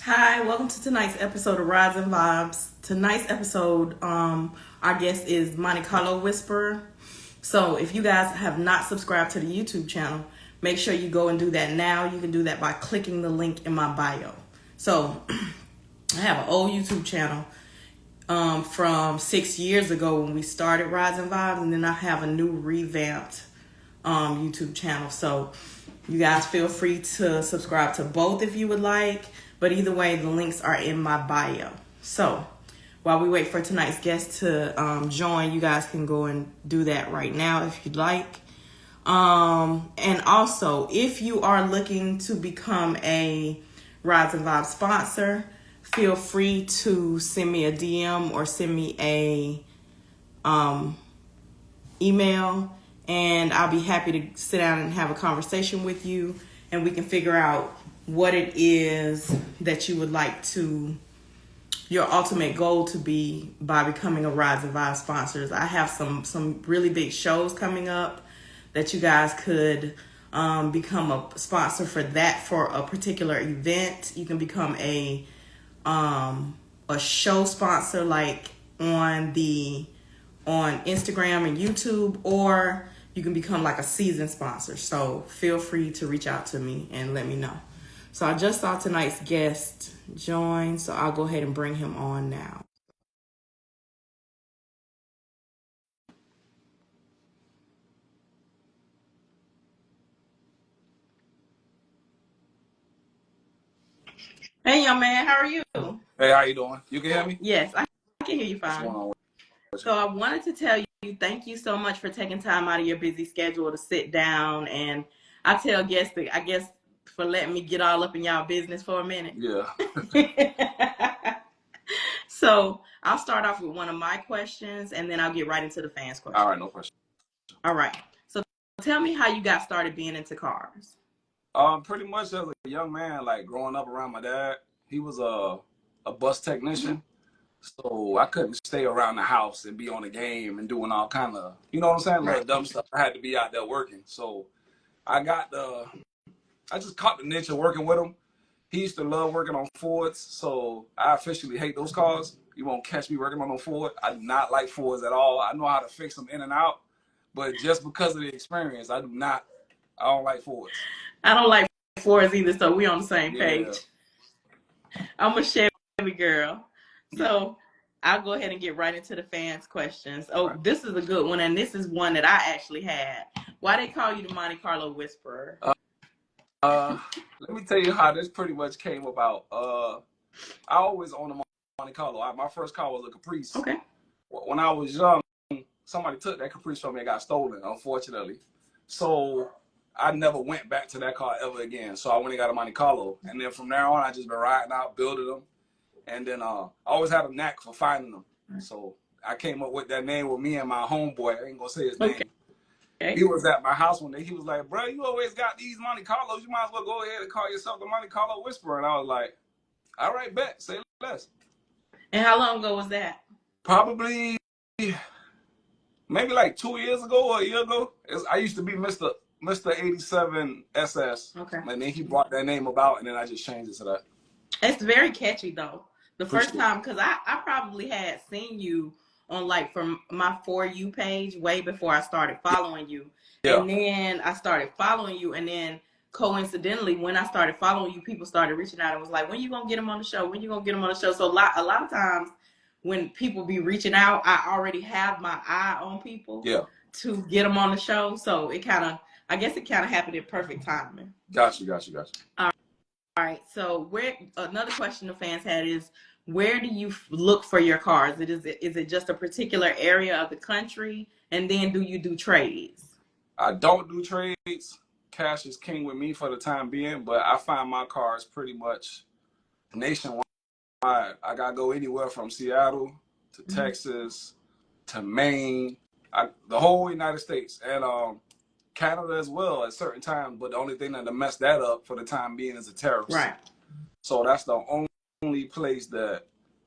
Hi, welcome to tonight's episode of Rides and Vibes. Tonight's episode, our guest is Monte Carlo Whisperer. So if you guys have not subscribed to the YouTube channel, make sure you go and do that now. You can do that by clicking the link in my bio. So I have an old YouTube channel from 6 years ago when we started Rides and Vibes, and then I have a new revamped YouTube channel. So you guys feel free to subscribe to both if you would like. But either way, the links are in my bio. So while we wait for tonight's guest to join, you guys can go and do that right now if you'd like. And also, if you are looking to become a Rides and Vibes sponsor, feel free to send me a DM or send me a email, and I'll be happy to sit down and have a conversation with you, and we can figure out what it is that you would like to, your ultimate goal to be by becoming a Rides and Vibes sponsor. I have some really big shows coming up that you guys could become a sponsor for that, for a particular event. You can become a show sponsor, like on Instagram and YouTube, or you can become like a season sponsor. So feel free to reach out to me and let me know. So I just saw tonight's guest join, so I'll go ahead and bring him on now. Hey, young man, how are you? Hey, how you doing? You can hear me? Yes, I can hear you fine. So I wanted to tell you, thank you so much for taking time out of your busy schedule to sit down. And I tell guests, I guess, for letting me get all up in y'all business for a minute. Yeah. So I'll start off with one of my questions, and then I'll get right into the fans' questions. All right, no question. All right. So tell me how you got started being into cars. Pretty much as a young man, like growing up around my dad, he was a bus technician. So I couldn't stay around the house and be on the game and doing all kind of, you know what I'm saying, little dumb stuff. I had to be out there working. So I just caught the niche of working with him. He used to love working on Fords, so I officially hate those cars. You won't catch me working on no Ford. I do not like Fords at all. I know how to fix them in and out, but just because of the experience, I don't like Fords. I don't like Fords either, so we on the same page. I'm a Chevy girl. So I'll go ahead and get right into the fans' questions. Oh, right. This is a good one, and this is one that I actually had. Why they call you the Monte Carlo Whisperer? Let me tell you how this pretty much came about. I always owned a Monte Carlo. My first car was a Caprice. Okay. When I was young, somebody took that Caprice from me and got stolen, unfortunately. So I never went back to that car ever again. So I went and got a Monte Carlo. And then from there on, I just been riding out, building them. And then I always had a knack for finding them. So I came up with that name with me and my homeboy. I ain't going to say his name. He was at my house one day. He was like, bro, you always got these Monte Carlos. You might as well go ahead and call yourself the Monte Carlo Whisperer. And I was like, all right, bet. Say less. And how long ago was that? Probably maybe like 2 years ago or a year ago. I used to be Mr. 87 SS. Okay. And then he brought that name about, and then I just changed it to that. It's very catchy, though. The first time, because I probably had seen you on, like, from my For You page way before I started following you. Yeah. And then I started following you, and then coincidentally, when I started following you, people started reaching out and was like, when you gonna get him on the show? When you gonna get him on the show? So a lot of times when people be reaching out, I already have my eye on people to get them on the show. So I guess it kind of happened at perfect timing. Gotcha. All right. So another question the fans had is, where do you look for your cars? Is it just a particular area of the country? And then do you do trades? I don't do trades. Cash is king with me for the time being, but I find my cars pretty much nationwide. I got to go anywhere from Seattle to Texas to Maine, the whole United States, and Canada as well at certain times. But the only thing that messed that up for the time being is the tariffs. Right. So that's the only place that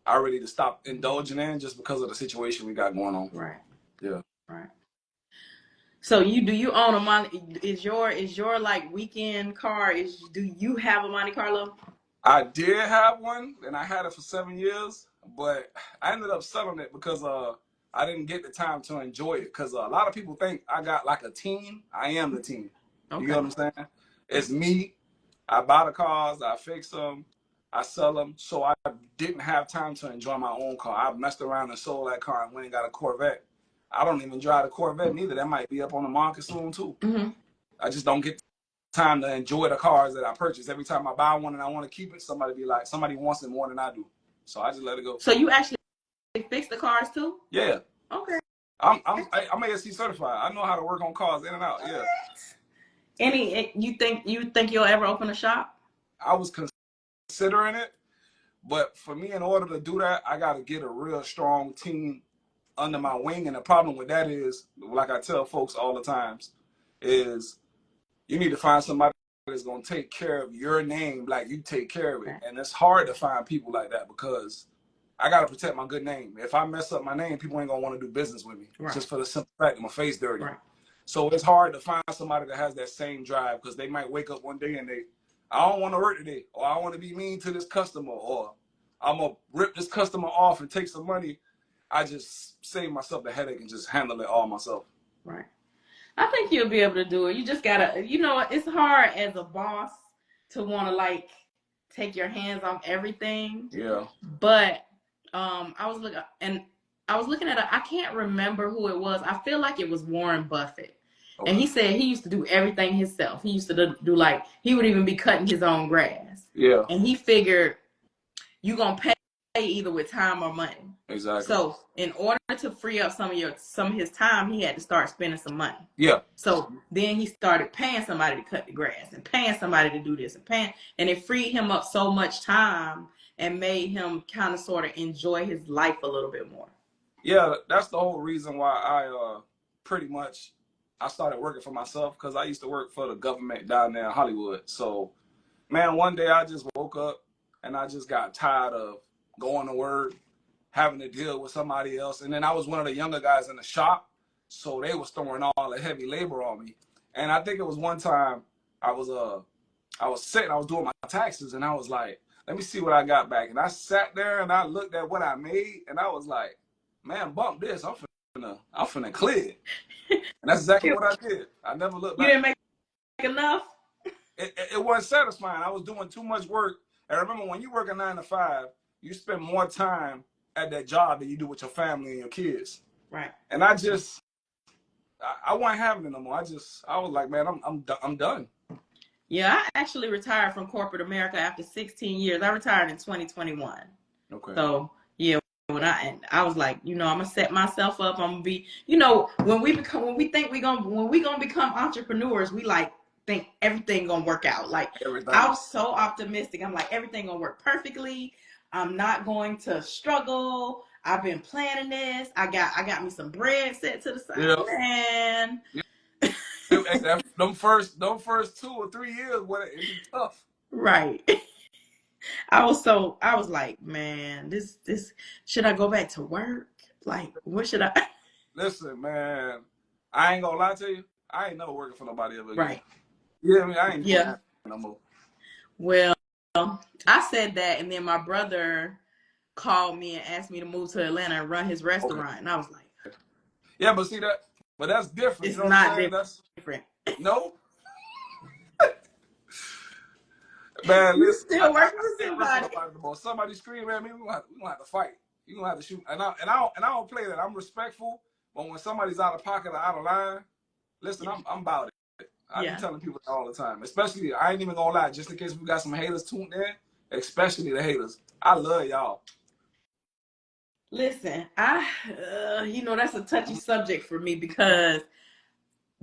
I ready to stop indulging in just because of the situation we got going on. Right. Yeah. Right. So do you own a Monte? Is your like weekend car? Do you have a Monte Carlo? I did have one, and I had it for 7 years, but I ended up selling it because I didn't get the time to enjoy it. Because a lot of people think I got like a team. I am the team. You get what I'm saying? It's me. I buy the cars, I fix them, I sell them. So I didn't have time to enjoy my own car. I messed around and sold that car and went and got a Corvette. I don't even drive the Corvette neither. That might be up on the market soon too. I just don't get time to enjoy the cars that I purchase. Every time I buy one and I want to keep it, somebody be like, somebody wants it more than I do. So I just let it go. So you actually fix the cars too? Yeah. Okay. I'm ASC certified. I know how to work on cars in and out. Yeah. You think you'll ever open a shop? I was considering it, but for me, in order to do that, I got to get a real strong team under my wing. And the problem with that is, like I tell folks all the times, is you need to find somebody that's going to take care of your name like you take care of it. And it's hard to find people like that because I got to protect my good name. If I mess up my name, people ain't going to want to do business with me just for the simple fact that my face dirty. So it's hard to find somebody that has that same drive because they might wake up one day and I don't want to work today, or I want to be mean to this customer, or I'm going to rip this customer off and take some money. I just save myself the headache and just handle it all myself. Right. I think you'll be able to do it. You just gotta, it's hard as a boss to want to like take your hands off everything. Yeah. But I was looking at I can't remember who it was. I feel like it was Warren Buffett. Okay. And he said he used to do everything himself. He used to do like, he would even be cutting his own grass. Yeah. And he figured you're going to pay either with time or money. Exactly. So in order to free up some of his time, he had to start spending some money. Yeah. So then he started paying somebody to cut the grass and paying somebody to do this and it freed him up so much time and made him kind of sort of enjoy his life a little bit more. Yeah, that's the whole reason why I started working for myself, because I used to work for the government down there in Hollywood. So, man, one day I just woke up and I just got tired of going to work, having to deal with somebody else. And then I was one of the younger guys in the shop, so they was throwing all the heavy labor on me. And I think it was one time I was sitting, I was doing my taxes, and I was like, let me see what I got back. And I sat there and I looked at what I made, and I was like, man, bump this. I'm finna clear. And that's exactly what I did. I never looked back. You didn't make enough? It wasn't satisfying. I was doing too much work. And remember, when you work a 9 to 5, you spend more time at that job than you do with your family and your kids. Right. And I wasn't having it no more. I was like, man, I'm done. Yeah, I actually retired from corporate America after 16 years. I retired in 2021. Okay. So yeah, when I was like, I'm gonna set myself up. I'm gonna be, when we gonna become entrepreneurs, we like think everything gonna work out. Like everything. I was so optimistic. I'm like, everything gonna work perfectly. I'm not going to struggle. I've been planning this. I got me some bread set to the side. Yeah. Man. Yeah. them first 2 or 3 years, it'd be tough. Right. I was like, man, this should I go back to work? Like, what should I? Listen, man, I ain't gonna lie to you. I ain't never working for nobody ever again. Right. Yeah, I mean, I ain't doing that no more. Well, I said that, and then my brother called me and asked me to move to Atlanta and run his restaurant, okay. And I was like, yeah, but see that's different. It's not different. That's different. No. Man, listen, still working with somebody. Somebody scream at me, we gonna have to fight. You gonna have to shoot. And I don't play that. I'm respectful, but when somebody's out of pocket or out of line, listen, I'm about it. I be telling people that all the time. Especially, I ain't even gonna lie, just in case we got some haters tuned in, especially the haters. I love y'all. Listen, that's a touchy subject for me because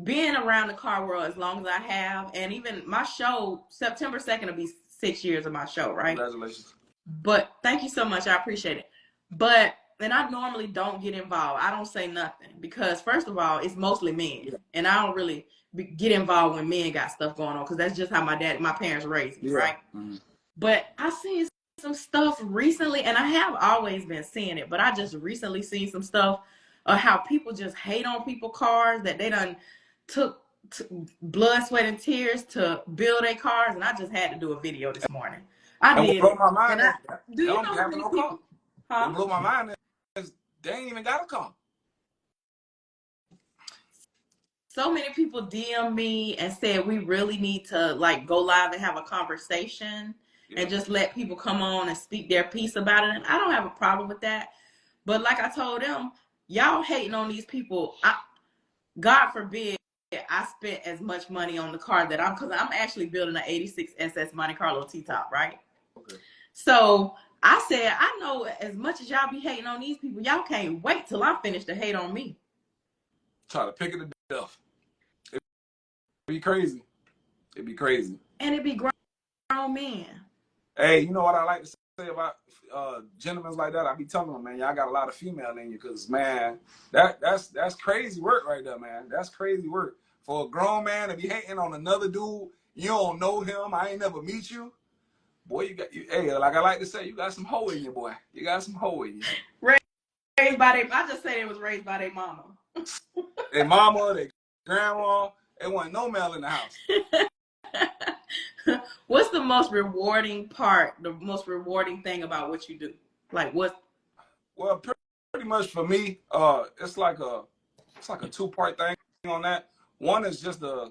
being around the car world as long as I have, and even my show, September 2nd will be 6 years of my show, right? Congratulations. But thank you so much. I appreciate it. And I normally don't get involved. I don't say nothing because, first of all, it's mostly men. Yeah. And I don't really get involved when men got stuff going on because that's just how my parents raised me, right? Mm-hmm. But I seen some stuff recently, and I have always been seeing it, but I just recently seen some stuff of how people just hate on people's cars, that they done took blood, sweat, and tears to build their cars, and I just had to do a video this morning. I And what did blow it. my mind And is do they you don't know be how having many no car. people? Huh? What blow my mind is they ain't even got a car. So many people DM me and said we really need to like go live and have a conversation and just let people come on and speak their piece about it. And I don't have a problem with that. But like I told them, y'all hating on these people. God forbid I spent as much money on the car that because I'm actually building an 86 SS Monte Carlo T-top, right? Okay. So I said, I know as much as y'all be hating on these people, y'all can't wait till I finish to hate on me. Try to pick it to death. It'd be crazy. It'd be crazy. And it be grown men. Hey, you know what I like to say about gentlemen like that? I be telling them, man, y'all got a lot of female in you, because man, that's crazy work right there, man. That's crazy work for a grown man to be hating on another dude. You don't know him. I ain't never meet you. Boy, hey, like I like to say, you got some hoe in you, boy. You got some hoe in you. Raised by their, I just say it was raised by their mama. Their mama, their grandma, there wasn't no male in the house. What's the most rewarding part, the most rewarding thing about what you do? Like what? Well, pretty much for me, it's like a two-part thing on that. One is just the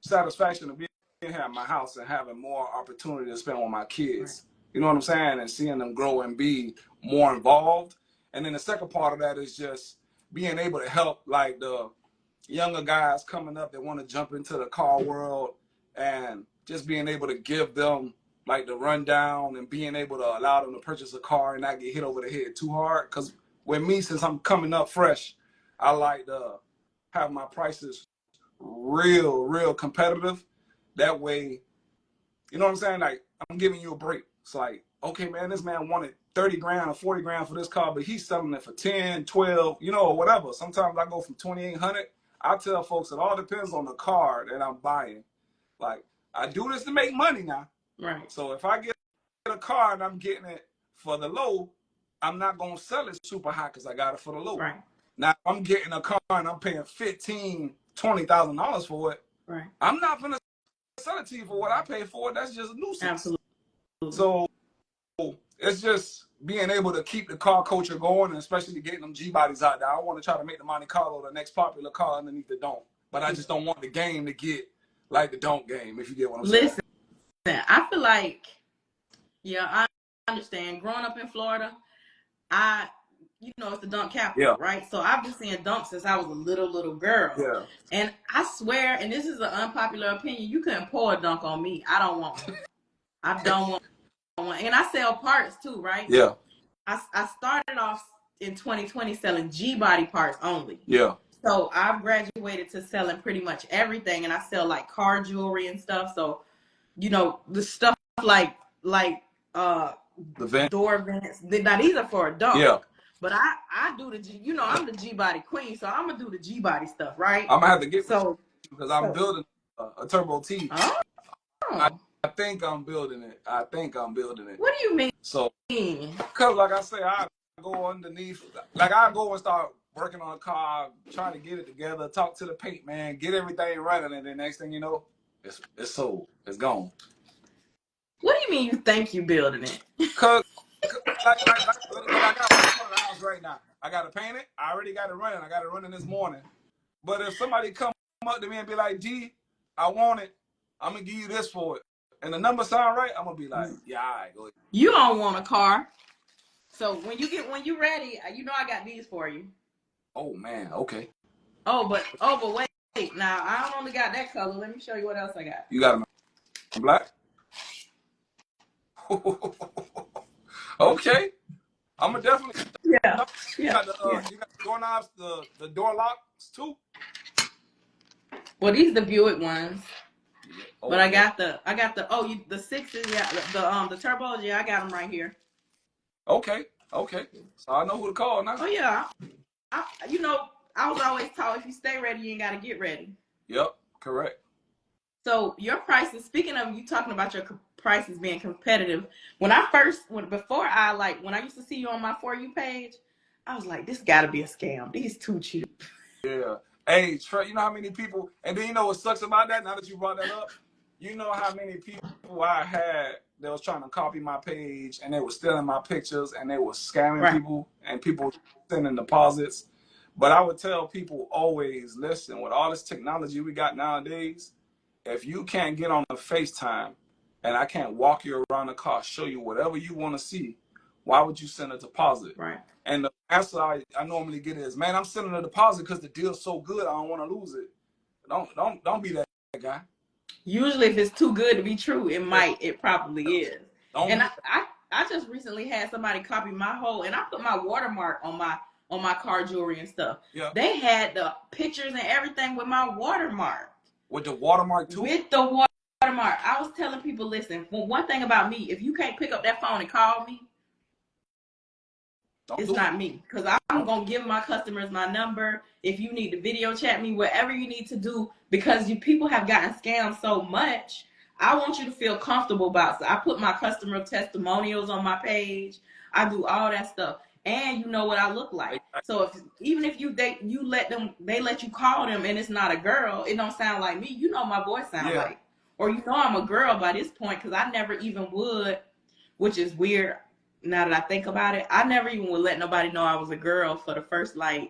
satisfaction of being here at my house and having more opportunity to spend with my kids. Right. You know what I'm saying? And seeing them grow and be more involved. And then the second part of that is just being able to help like the younger guys coming up that want to jump into the car world, and just being able to give them like the rundown and being able to allow them to purchase a car and not get hit over the head too hard. Because with me, since I'm coming up fresh, I like to have my prices real competitive. That way, you know what I'm saying? Like, I'm giving you a break. It's like, okay, man, this man wanted 30 grand or 40 grand for this car, but he's selling it for 10, 12, you know, or whatever. Sometimes I go from 2,800. I tell folks it all depends on the car that I'm buying. Like, I do this to make money now. Right. So if I get a car and I'm getting it for the low, I'm not going to sell it super high because I got it for the low. Right. Now, if I'm getting a car and I'm paying $15,000, $20,000 for it, right. I'm not going to sell it to you for what I pay for it. That's just a nuisance. Absolutely. So it's just being able to keep the car culture going, and especially getting them G bodies out there. I want to try to make the Monte Carlo the next popular car underneath the Don't, but I just don't want the game to get like the Don't game, if you get what I'm saying. Listen, I feel like, yeah, I understand. Growing up in Florida, you know, it's the dunk capital, right? So I've been seeing dunks since I was a little girl. Yeah. And I swear, and this is an unpopular opinion, you couldn't pour a dunk on me. I don't want one. I don't want one. And I sell parts too, right? Yeah. I started off in 2020 selling G-body parts only. Yeah. So I've graduated to selling pretty much everything, and I sell like car jewelry and stuff. So, you know, the stuff like the vent. Door vents. Now these are for a dunk. Yeah. But I do the G, you know, I'm the G-body queen, so I'm gonna do the G-body stuff, right? I'm gonna have to get so because I'm building a Turbo T. Oh. I think I'm building it. What do you mean? So, because like I say, I go underneath, like I go and start working on a car, trying to get it together, talk to the paint man, get everything running, and then next thing you know, it's sold, it's gone. What do you mean you think you building it? Cause like I got one in front of the house right now. I gotta paint it. I already got it running. I got it running this morning. But if somebody come up to me and be like, "D, I want it. I'm gonna give you this for it," and the number sound right, I'm gonna be like, "Yeah, all right, go ahead." You don't want a car, so when you ready, you know I got these for you. Oh man, okay. Oh, but wait. Now I only got that color. Let me show you what else I got. You got them in black. Okay, I'm gonna definitely. Yeah. You got the doorknobs, the door locks too. Well, these are the Buick ones. Yeah. Oh, but I got the the sixes, yeah, the turbos, yeah, I got them right here. Okay. So I know who to call now. Oh yeah, you know, I was always taught if you stay ready, you ain't gotta get ready. Yep, correct. So your prices. Speaking of you talking about your prices being competitive, when I used to see you on my For You page, I was like, this got to be a scam. These too cheap. Yeah. Hey, Trey, you know how many people, and then you know what sucks about that, now that you brought that up? You know how many people I had they was trying to copy my page, and they were stealing my pictures, and they were scamming Right. people, and people sending deposits. But I would tell people always, listen, with all this technology we got nowadays, if you can't get on a FaceTime and I can't walk you around the car, show you whatever you want to see, why would you send a deposit? Right. And the answer I normally get is, man, I'm sending a deposit because the deal's so good, I don't want to lose it. Don't be that guy. Usually, if it's too good to be true, it probably is. Don't And be I just recently had somebody copy my whole, and I put my watermark on my car jewelry and stuff. Yeah. They had the pictures and everything with my watermark. With the watermark too? With the watermark. I was telling people, listen, one thing about me, if you can't pick up that phone and call me, it's not me. Because I'm going to give my customers my number. If you need to video chat me, whatever you need to do, because people have gotten scammed so much, I want you to feel comfortable about it. So I put my customer testimonials on my page. I do all that stuff. And you know what I look like. So even if they let you call them and it's not a girl, it don't sound like me. You know my voice sound like. Or you know I'm a girl by this point, because I never even would, which is weird now that I think about it. I never even would let nobody know I was a girl for the first 2-3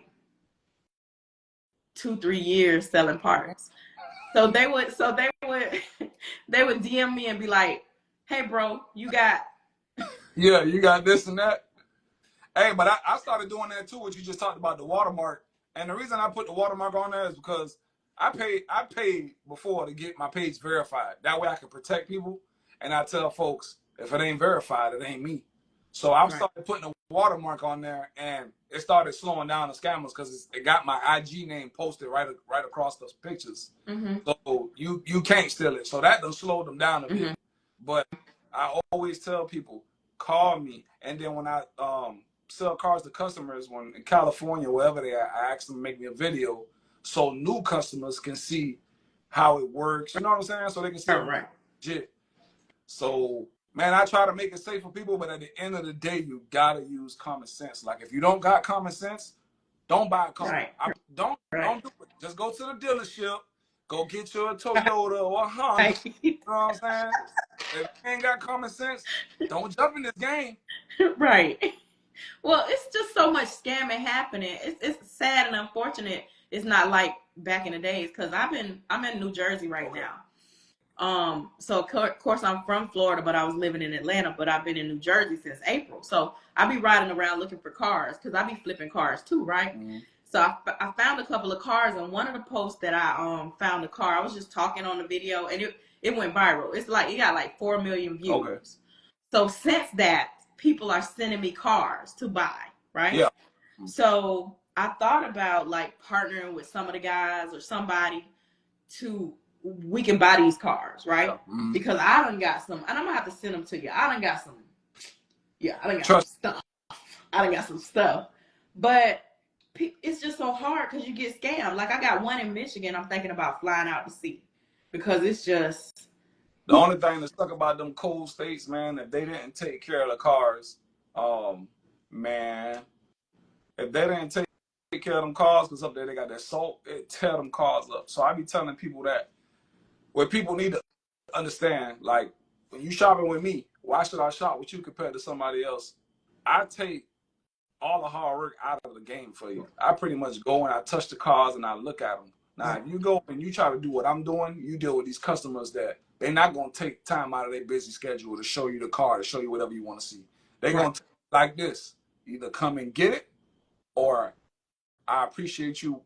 years selling parts. So they would they would DM me and be like, hey bro, you got this and that. Hey, but I started doing that too, what you just talked about, the watermark. And the reason I put the watermark on there is because I paid before to get my page verified. That way I can protect people. And I tell folks, if it ain't verified, it ain't me. So I started putting a watermark on there, and it started slowing down the scammers because it got my IG name posted right across those pictures. Mm-hmm. So you can't steal it. So that done slowed them down a bit. But I always tell people, call me. And then when I sell cars to customers, when in California, wherever they are, I ask them to make me a video so new customers can see how it works. You know what I'm saying? So they can see legit. So, man, I try to make it safe for people, but at the end of the day, you gotta use common sense. Like, if you don't got common sense, don't buy a car. Don't do it. Just go to the dealership, go get you a Toyota or a Honda. You know what I'm saying? If you ain't got common sense, don't jump in this game. Right. Well, it's just so much scamming happening. It's sad and unfortunate. It's not like back in the days, because I'm in New Jersey right now. So of course I'm from Florida, but I was living in Atlanta, but I've been in New Jersey since April. So I be riding around looking for cars, because I be flipping cars too, right? Mm-hmm. So I found a couple of cars, and one of the posts that I found a car, I was just talking on the video, and it went viral. It got 4 million views. Okay. So since that, people are sending me cars to buy, right? Yeah. So I thought about partnering with some of the guys or somebody we can buy these cars, right? Mm-hmm. Because I done got some, and I'm gonna have to send them to you. I done got some stuff. I done got some stuff. But it's just so hard because you get scammed. Like, I got one in Michigan I'm thinking about flying out to see, because it's just... The only thing that's stuck about them cold states, man, if they didn't take care of the cars, man, if they didn't take care of them cars, because up there they got that salt, it tear them cars up. So I be telling people that what people need to understand, like, when you shopping with me, why should I shop with you compared to somebody else? I take all the hard work out of the game for you. I pretty much go and I touch the cars and I look at them. Now, if you go and you try to do what I'm doing, you deal with these customers that they're not going to take time out of their busy schedule to show you the car, to show you whatever you want to see. They're going to like this. Either come and get it, or I appreciate you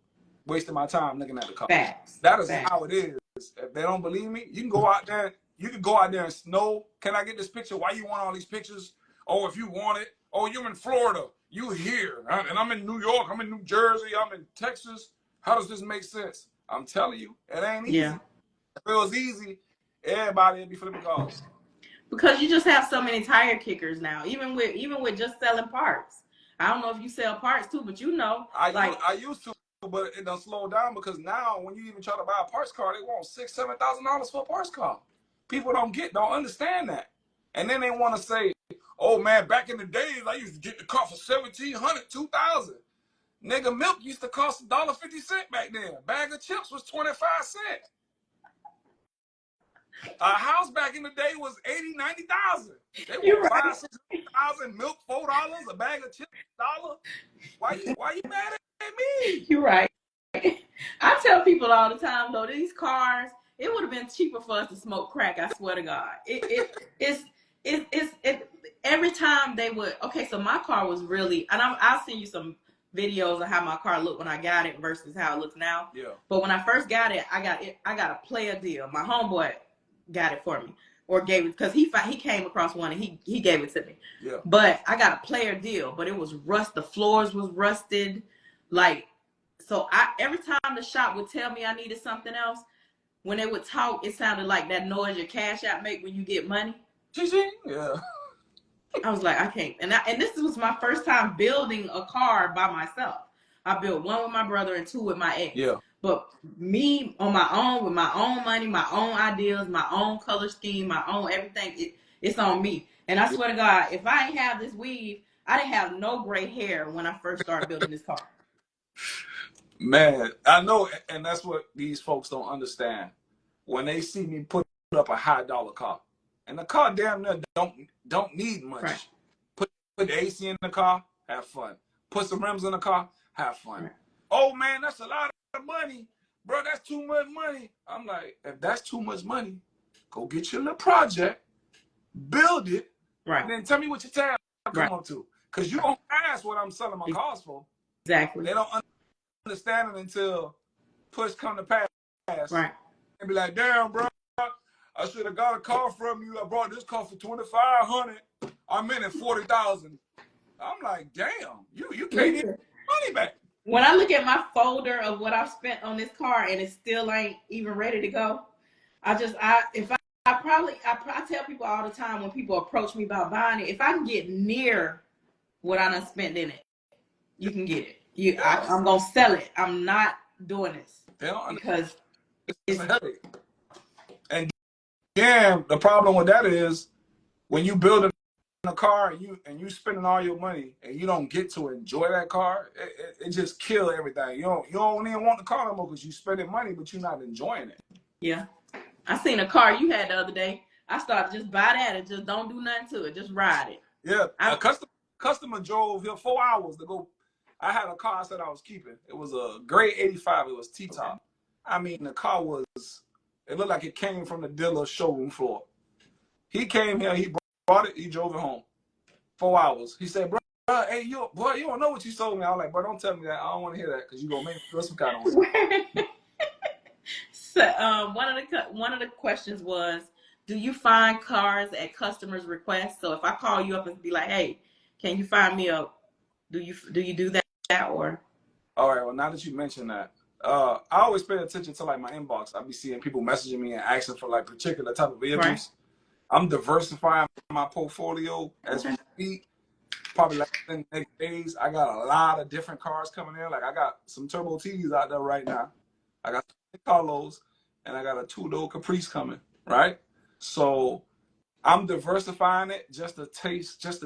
wasting my time looking at the car. That is how it is. If they don't believe me, you can go out there. You can go out there and know, can I get this picture? Why you want all these pictures? Oh, if you want it. Oh, you're in Florida. You here. And I'm in New York. I'm in New Jersey. I'm in Texas. How does this make sense? I'm telling you, it ain't easy. Yeah. If it was easy, everybody would be flipping cars. Because you just have so many tire kickers now, even with just selling parts. I don't know if you sell parts too, but I used to, but it done slow down, because now when you even try to buy a parts car, they want $6,000-$7,000 for a parts car. People don't understand that. And then they want to say, oh man, back in the days, I used to get the car for $1,700, $2,000. Nigga, milk used to cost $1.50 back then. A bag of chips was 25 cents. A house back in the day was 80, 90,000. They You're want right. 5,000, $6,000, milk $4, a bag of chips $1. Why you mad at me? You're right. I tell people all the time though, these cars, it would have been cheaper for us to smoke crack. I swear to God. It's every time they would. Okay, so my car was really, and I'll send you some videos of how my car looked when I got it versus how it looks now. Yeah. But when I first got it, I got a player deal. My homeboy got it for me or gave it because he came across one and he gave it to me. Yeah. But I got a player deal, but it was rust. The floors was rusted, like. So every time the shop would tell me I needed something else, when they would talk, it sounded like that noise your cash app make when you get money. Yeah. I was like, I can't. And this was my first time building a car by myself. I built one with my brother and two with my ex. Yeah. But me on my own, with my own money, my own ideas, my own color scheme, my own everything, it's on me. And I swear to God, if I ain't have this weave, I didn't have no gray hair when I first started building this car. Man, I know, and that's what these folks don't understand. When they see me put up a high dollar car, and the car damn near don't need much. Right. Put the AC in the car, have fun. Put some rims in the car, have fun. Right. Oh man, that's a lot of money, bro. That's too much money. I'm like, if that's too much money, go get your little project, build it, Right. and then tell me what your tab come Right. up to. Because you don't ask what I'm selling my cars for. Exactly. They don't understand it until push come to pass. Right. And be like, damn, bro, I should have got a car from you. I brought this car for $2,500. I'm in at $40,000. I'm like, damn, you can't get money back. When I look at my folder of what I've spent on this car and it still ain't even ready to go, I tell people all the time when people approach me about buying it, if I can get near what I done spent in it, you can get it. I'm gonna sell it. I'm not doing this because it's a headache. And yeah, the problem with that is when you build a car and you spending all your money and you don't get to enjoy that car, it just kill everything. You don't even want the car no more because you spending money but you're not enjoying it. Yeah, I seen a car you had the other day. I started just buy that and just don't do nothing to it. Just ride it. Yeah, a customer drove here 4 hours to go. I had a car I said I was keeping. It was a gray 85. It was T-top. I mean, the car it looked like it came from the dealer's showroom floor. He came here, he brought it, he drove it home. 4 hours. He said, bro, hey, you don't know what you sold me. I was like, bro, don't tell me that. I don't want to hear that because you're going to make me feel some kind of way. So one of the questions was, do you find cars at customers' requests? So if I call you up and be like, hey, can you find me do you do that or? All right, well, now that you mentioned that, I always pay attention to like my inbox. I be seeing people messaging me and asking for like particular type of vehicles. Right. I'm diversifying my portfolio as we speak. Probably like in the next days, I got a lot of different cars coming in. Like I got some Turbo T's out there right now. I got some Carlos and I got a two-door Caprice coming, right? So I'm diversifying it just to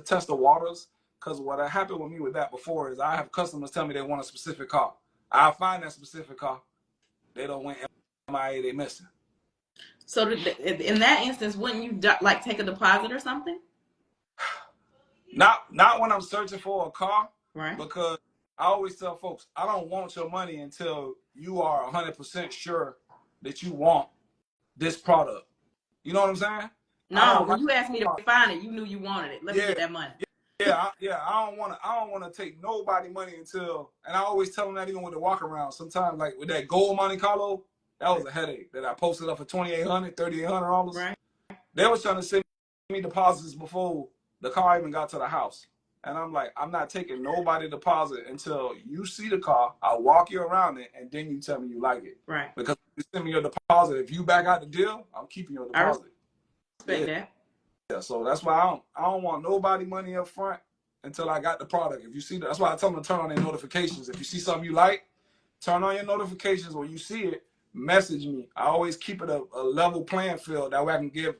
test the waters. Because what happened with me with that before is I have customers tell me they want a specific car. I find that specific car. They don't win MIA, they missing. So in that instance, wouldn't you like take a deposit or something? Not when I'm searching for a car. Right. Because I always tell folks, I don't want your money until you are 100% sure that you want this product. You know what I'm saying? No, when you asked me to find it, you knew you wanted it. Let me get that money. Yeah. I don't want to take nobody money until, and I always tell them that even with the walk around. Sometimes like with that gold Monte Carlo, that was a headache that I posted up for $2,800, $3,800. Right. They was trying to send me deposits before the car even got to the house. And I'm like, I'm not taking nobody deposit until you see the car. I'll walk you around it, and then you tell me you like it. Right. Because you send me your deposit. If you back out the deal, I'm keeping your deposit. I respect that. Yeah, so that's why I don't want nobody money up front until I got the product. If you see that's why I tell them to turn on their notifications. If you see something you like, turn on your notifications. When you see it, message me. I always keep it a level playing field. That way I can give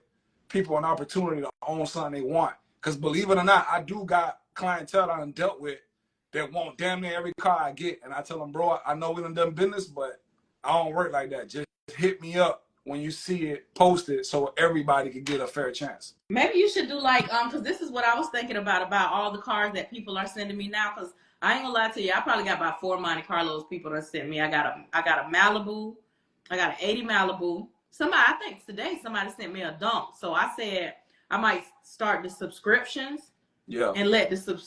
people an opportunity to own something they want. Because believe it or not, I do got clientele I done dealt with that want damn near every car I get. And I tell them, bro, I know we done business, but I don't work like that. Just hit me up when you see it posted so everybody can get a fair chance. Maybe you should do like because this is what I was thinking about all the cars that people are sending me now. Because I ain't gonna lie to you, I probably got about 4 Monte Carlos people that sent me. I got a Malibu, I got an 80 Malibu. I think today somebody sent me a Dunk. So I said I might start the subscriptions. Yeah. And let the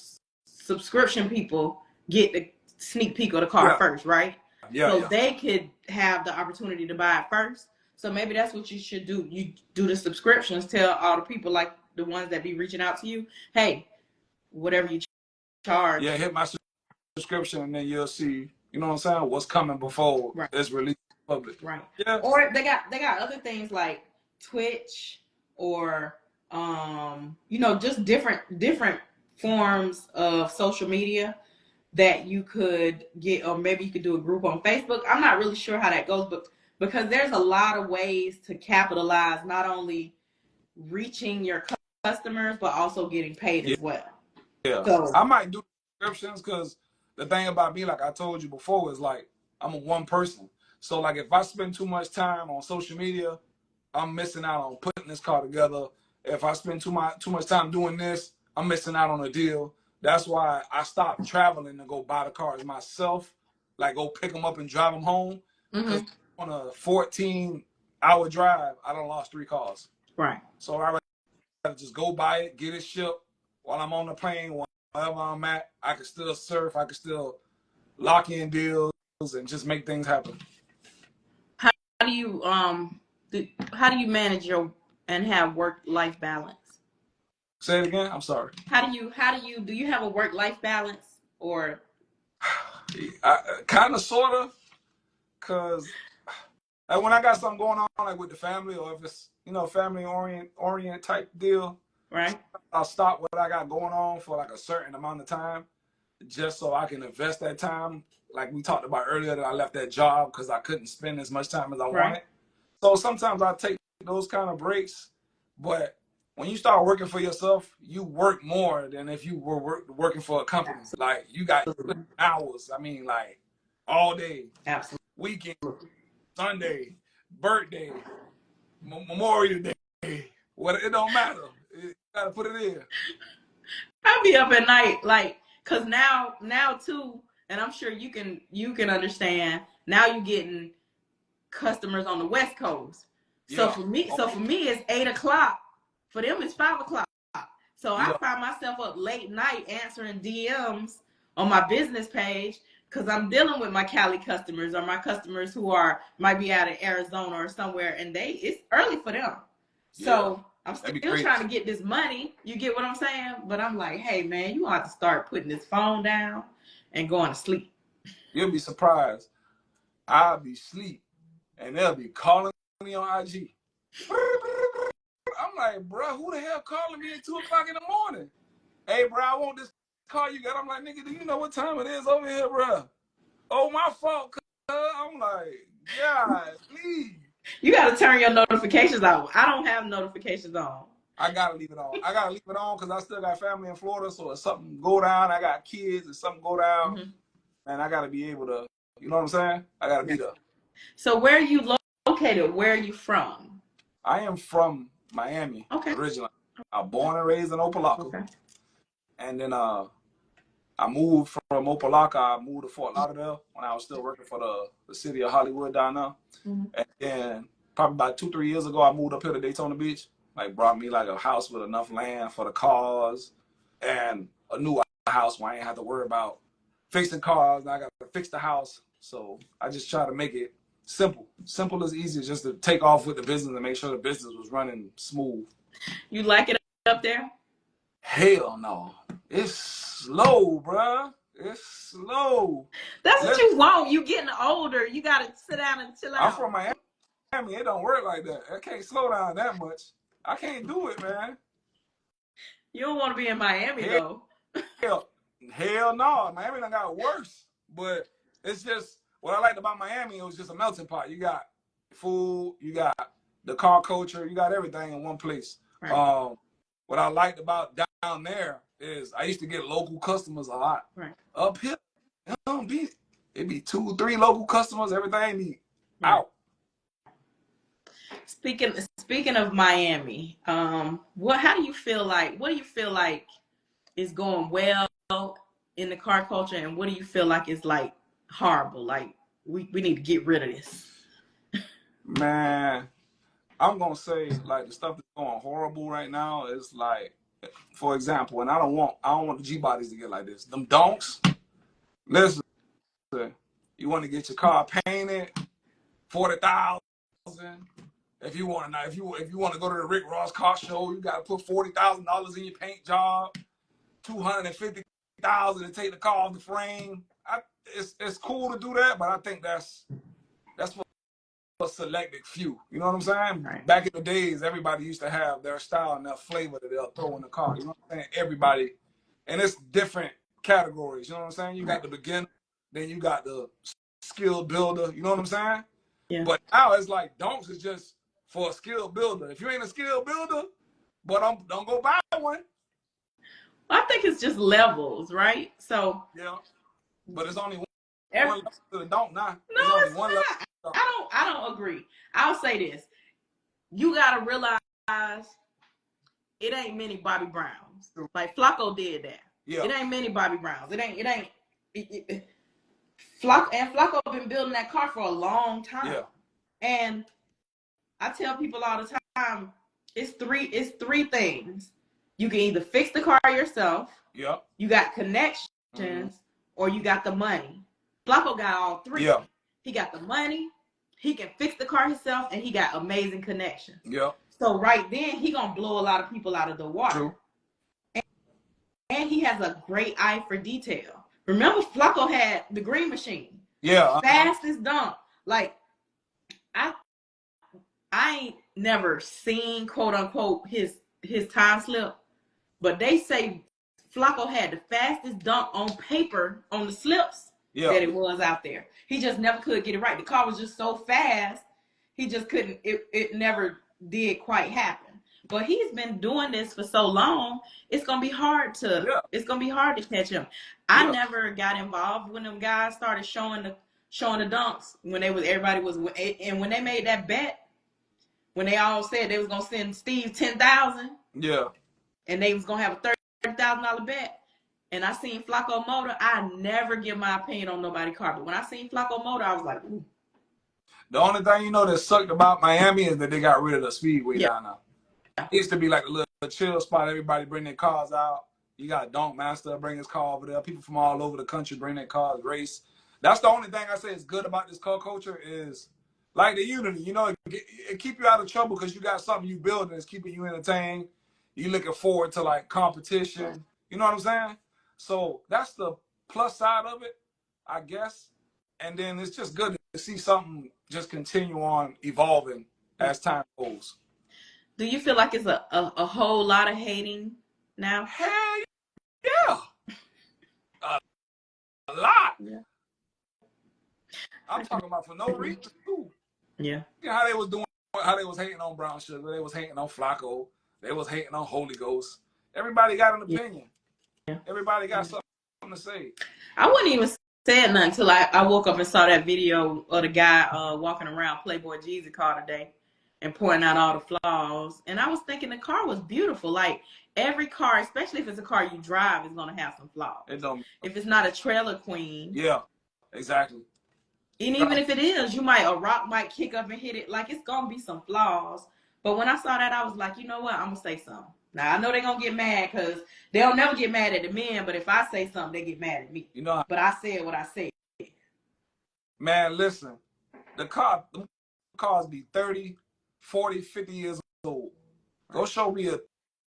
subscription people get the sneak peek of the car first, right? Yeah. So they could have the opportunity to buy it first. So maybe that's what you should do. You do the subscriptions, tell all the people, like the ones that be reaching out to you, hey, whatever you charge. Yeah, hit my subscription and then you'll see, you know what I'm saying, what's coming before it's released in public. Right. Yeah. Or they got other things like Twitch or just different forms of social media that you could get, or maybe you could do a group on Facebook. I'm not really sure how that goes, but because there's a lot of ways to capitalize, not only reaching your customers, but also getting paid as well. Yeah. So I might do subscriptions because the thing about me, like I told you before, is like I'm a one person. So like if I spend too much time on social media, I'm missing out on putting this car together. If I spend too much time doing this, I'm missing out on a deal. That's why I stopped traveling to go buy the cars myself, like go pick them up and drive them home. Because on a 14-hour drive, I done lost 3 cars. Right. So I rather just go buy it, get it shipped while I'm on the plane, wherever I'm at. I can still surf, I can still lock in deals and just make things happen. How do you manage your and have work-life balance? Say it again. I'm sorry. How do you do you have a work-life balance or? Kind of, sort of, cause like when I got something going on, like with the family, or if it's family orient type deal, right? I'll stop what I got going on for like a certain amount of time, just so I can invest that time. Like we talked about earlier, that I left that job because I couldn't spend as much time as I wanted. So sometimes I take those kind of breaks, but when you start working for yourself, you work more than if you were working for a company. Like you got hours. I mean, like all day, weekend, Sunday, birthday, Memorial Day. What, it don't matter. You gotta put it in. I'll be up at night, like, cause now too, and I'm sure you can understand. Now you're getting customers on the West Coast. So for me, it's 8 o'clock. For them, it's 5 o'clock. So I find myself up late night answering DMs on my business page because I'm dealing with my Cali customers or my customers who might be out of Arizona or somewhere, and it's early for them. So I'm still trying to get this money. You get what I'm saying? But I'm like, hey man, you have to start putting this phone down and going to sleep. You'll be surprised. I'll be asleep, and they'll be calling me on IG. I'm like, bro, who the hell calling me at 2 o'clock in the morning? Hey, bro, I want this car you got. I'm like, nigga, do you know what time it is over here, bro? Oh, my fault, cuz. I'm like, God, please. You got to turn your notifications off. I don't have notifications on. I got to leave it on. I got to leave it on because I still got family in Florida. So if something go down, I got kids. If something go down, and I got to be able to, you know what I'm saying? I got to be there. So where are you located? Where are you from? I am from Miami originally. I'm born and raised in Opelika. And then I moved from Opelika. I moved to Fort Lauderdale when I was still working for the city of Hollywood down there. And then probably about 2-3 years ago, I moved up here to Daytona Beach. Like brought me like a house with enough land for the cars and a new house where I ain't have to worry about fixing cars. And I got to fix the house. So I just try to make it simple as easy, just to take off with the business and make sure the business was running smooth. You like it up there? Hell no. It's slow, bruh. It's slow. That's what you want. You getting older. You got to sit down and chill out. I'm from Miami. It don't work like that. I can't slow down that much. I can't do it, man. You don't want to be in Miami, though. Hell no. Miami done got worse. But it's just, what I liked about Miami, it was just a melting pot. You got food, you got the car culture, you got everything in one place. Right. What I liked about down there is I used to get local customers a lot. Right. Up here, it'd be 2-3 local customers, everything be out. Speaking of Miami, how do you feel like? What do you feel like is going well in the car culture, and what do you feel like is like horrible? Like we need to get rid of this. Man, I'm gonna say like the stuff that's going horrible right now is like, for example, and I don't want the G bodies to get like this. Them donks. Listen, you want to get your car painted, 40,000. If you want to, if you want to go to the Rick Ross car show, you got to put $40,000 in your paint job, $250,000 to take the car off the frame. It's cool to do that, but I think that's for a selected few. You know what I'm saying? Right. Back in the days, everybody used to have their style and their flavor that they'll throw in the car. You know what I'm saying? Everybody, and it's different categories. You know what I'm saying? You got the beginner, then you got the skill builder. You know what I'm saying? Yeah. But now it's like donks is just for a skill builder. If you ain't a skill builder, but don't go buy one. I think it's just levels, right? So yeah, but it's only one level to the donk now. No, only it's one not. level. I don't agree. I'll say this: you gotta realize it ain't many Bobby Browns. Like Flacco did that. Yeah. It ain't many Bobby Browns. Flacco been building that car for a long time. Yeah. And I tell people all the time, it's three things. You can either fix the car yourself, yeah, you got connections, or you got the money. Flacco got all three. Yeah. He got the money, he can fix the car himself, and he got amazing connections. Yeah. So right then, he gonna blow a lot of people out of the water. True. And he has a great eye for detail. Remember, Flacco had the green machine. Yeah. Fastest dunk. Like, I ain't never seen, quote unquote, his time slip, but they say Flacco had the fastest dunk on paper on the slips that it was out there. He just never could get it right. The car was just so fast, he just couldn't, it never did quite happen. But he's been doing this for so long, it's gonna be hard to catch him. I never got involved when them guys started showing the dunks when everybody was, and when they made that bet, when they all said they was gonna send Steve $10,000. Yeah. And they was gonna have a $30,000 bet. And I seen Flacco motor. I never give my opinion on nobody's car, but when I seen Flacco motor, I was like, ooh. The only thing that sucked about Miami is that they got rid of the speedway down there. It used to be like a little chill spot. Everybody bring their cars out. You got Donk Master bring his car over there. People from all over the country bring their cars, race. That's the only thing I say is good about this car culture is like the unity. It keep you out of trouble because you got something you building that's keeping you entertained. You looking forward to like competition. Right. You know what I'm saying? So that's the plus side of it, I guess. And then it's just good to see something just continue on evolving as time goes. Do you feel like it's a whole lot of hating now? Hey, yeah. A lot. Yeah. I'm talking about for no reason too. Yeah. How they was hating on Brown Sugar, they was hating on Flacco, they was hating on Holy Ghost. Everybody got an opinion. Yeah. Everybody got something to say. I wouldn't even say nothing until I woke up and saw that video of the guy walking around Playboy Jeezy car today and pointing out all the flaws. And I was thinking the car was beautiful. Like every car, especially if it's a car you drive, is gonna have some flaws. If it's not a trailer queen. Yeah, exactly. And even if it is, a rock might kick up and hit it. Like it's gonna be some flaws. But when I saw that, I was like, you know what? I'm gonna say something. Now I know they're gonna get mad because they'll never get mad at the men. But if I say something, they get mad at me. But I said what I said. Man, listen, the cars be 30, 40, 50 years old. Go show me a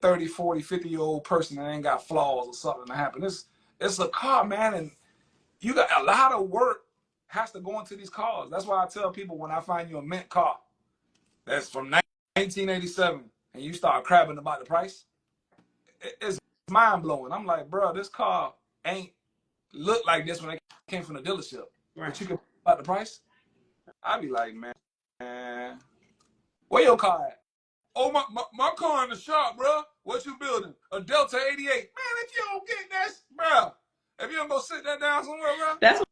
30, 40, 50-year-old person that ain't got flaws or something that happened. It's a car, man, and you got a lot of work has to go into these cars. That's why I tell people when I find you a mint car that's from 1987 and you start crabbing about the price, it's mind-blowing. I'm like, bro, this car ain't look like this when it came from the dealership. Right. But you can about the price? I'd be like, man, where your car at? Oh, my car in the shop, bro. What you building? A Delta 88. Man, if you don't get that, bro, if you don't go sit that down somewhere, bro. That's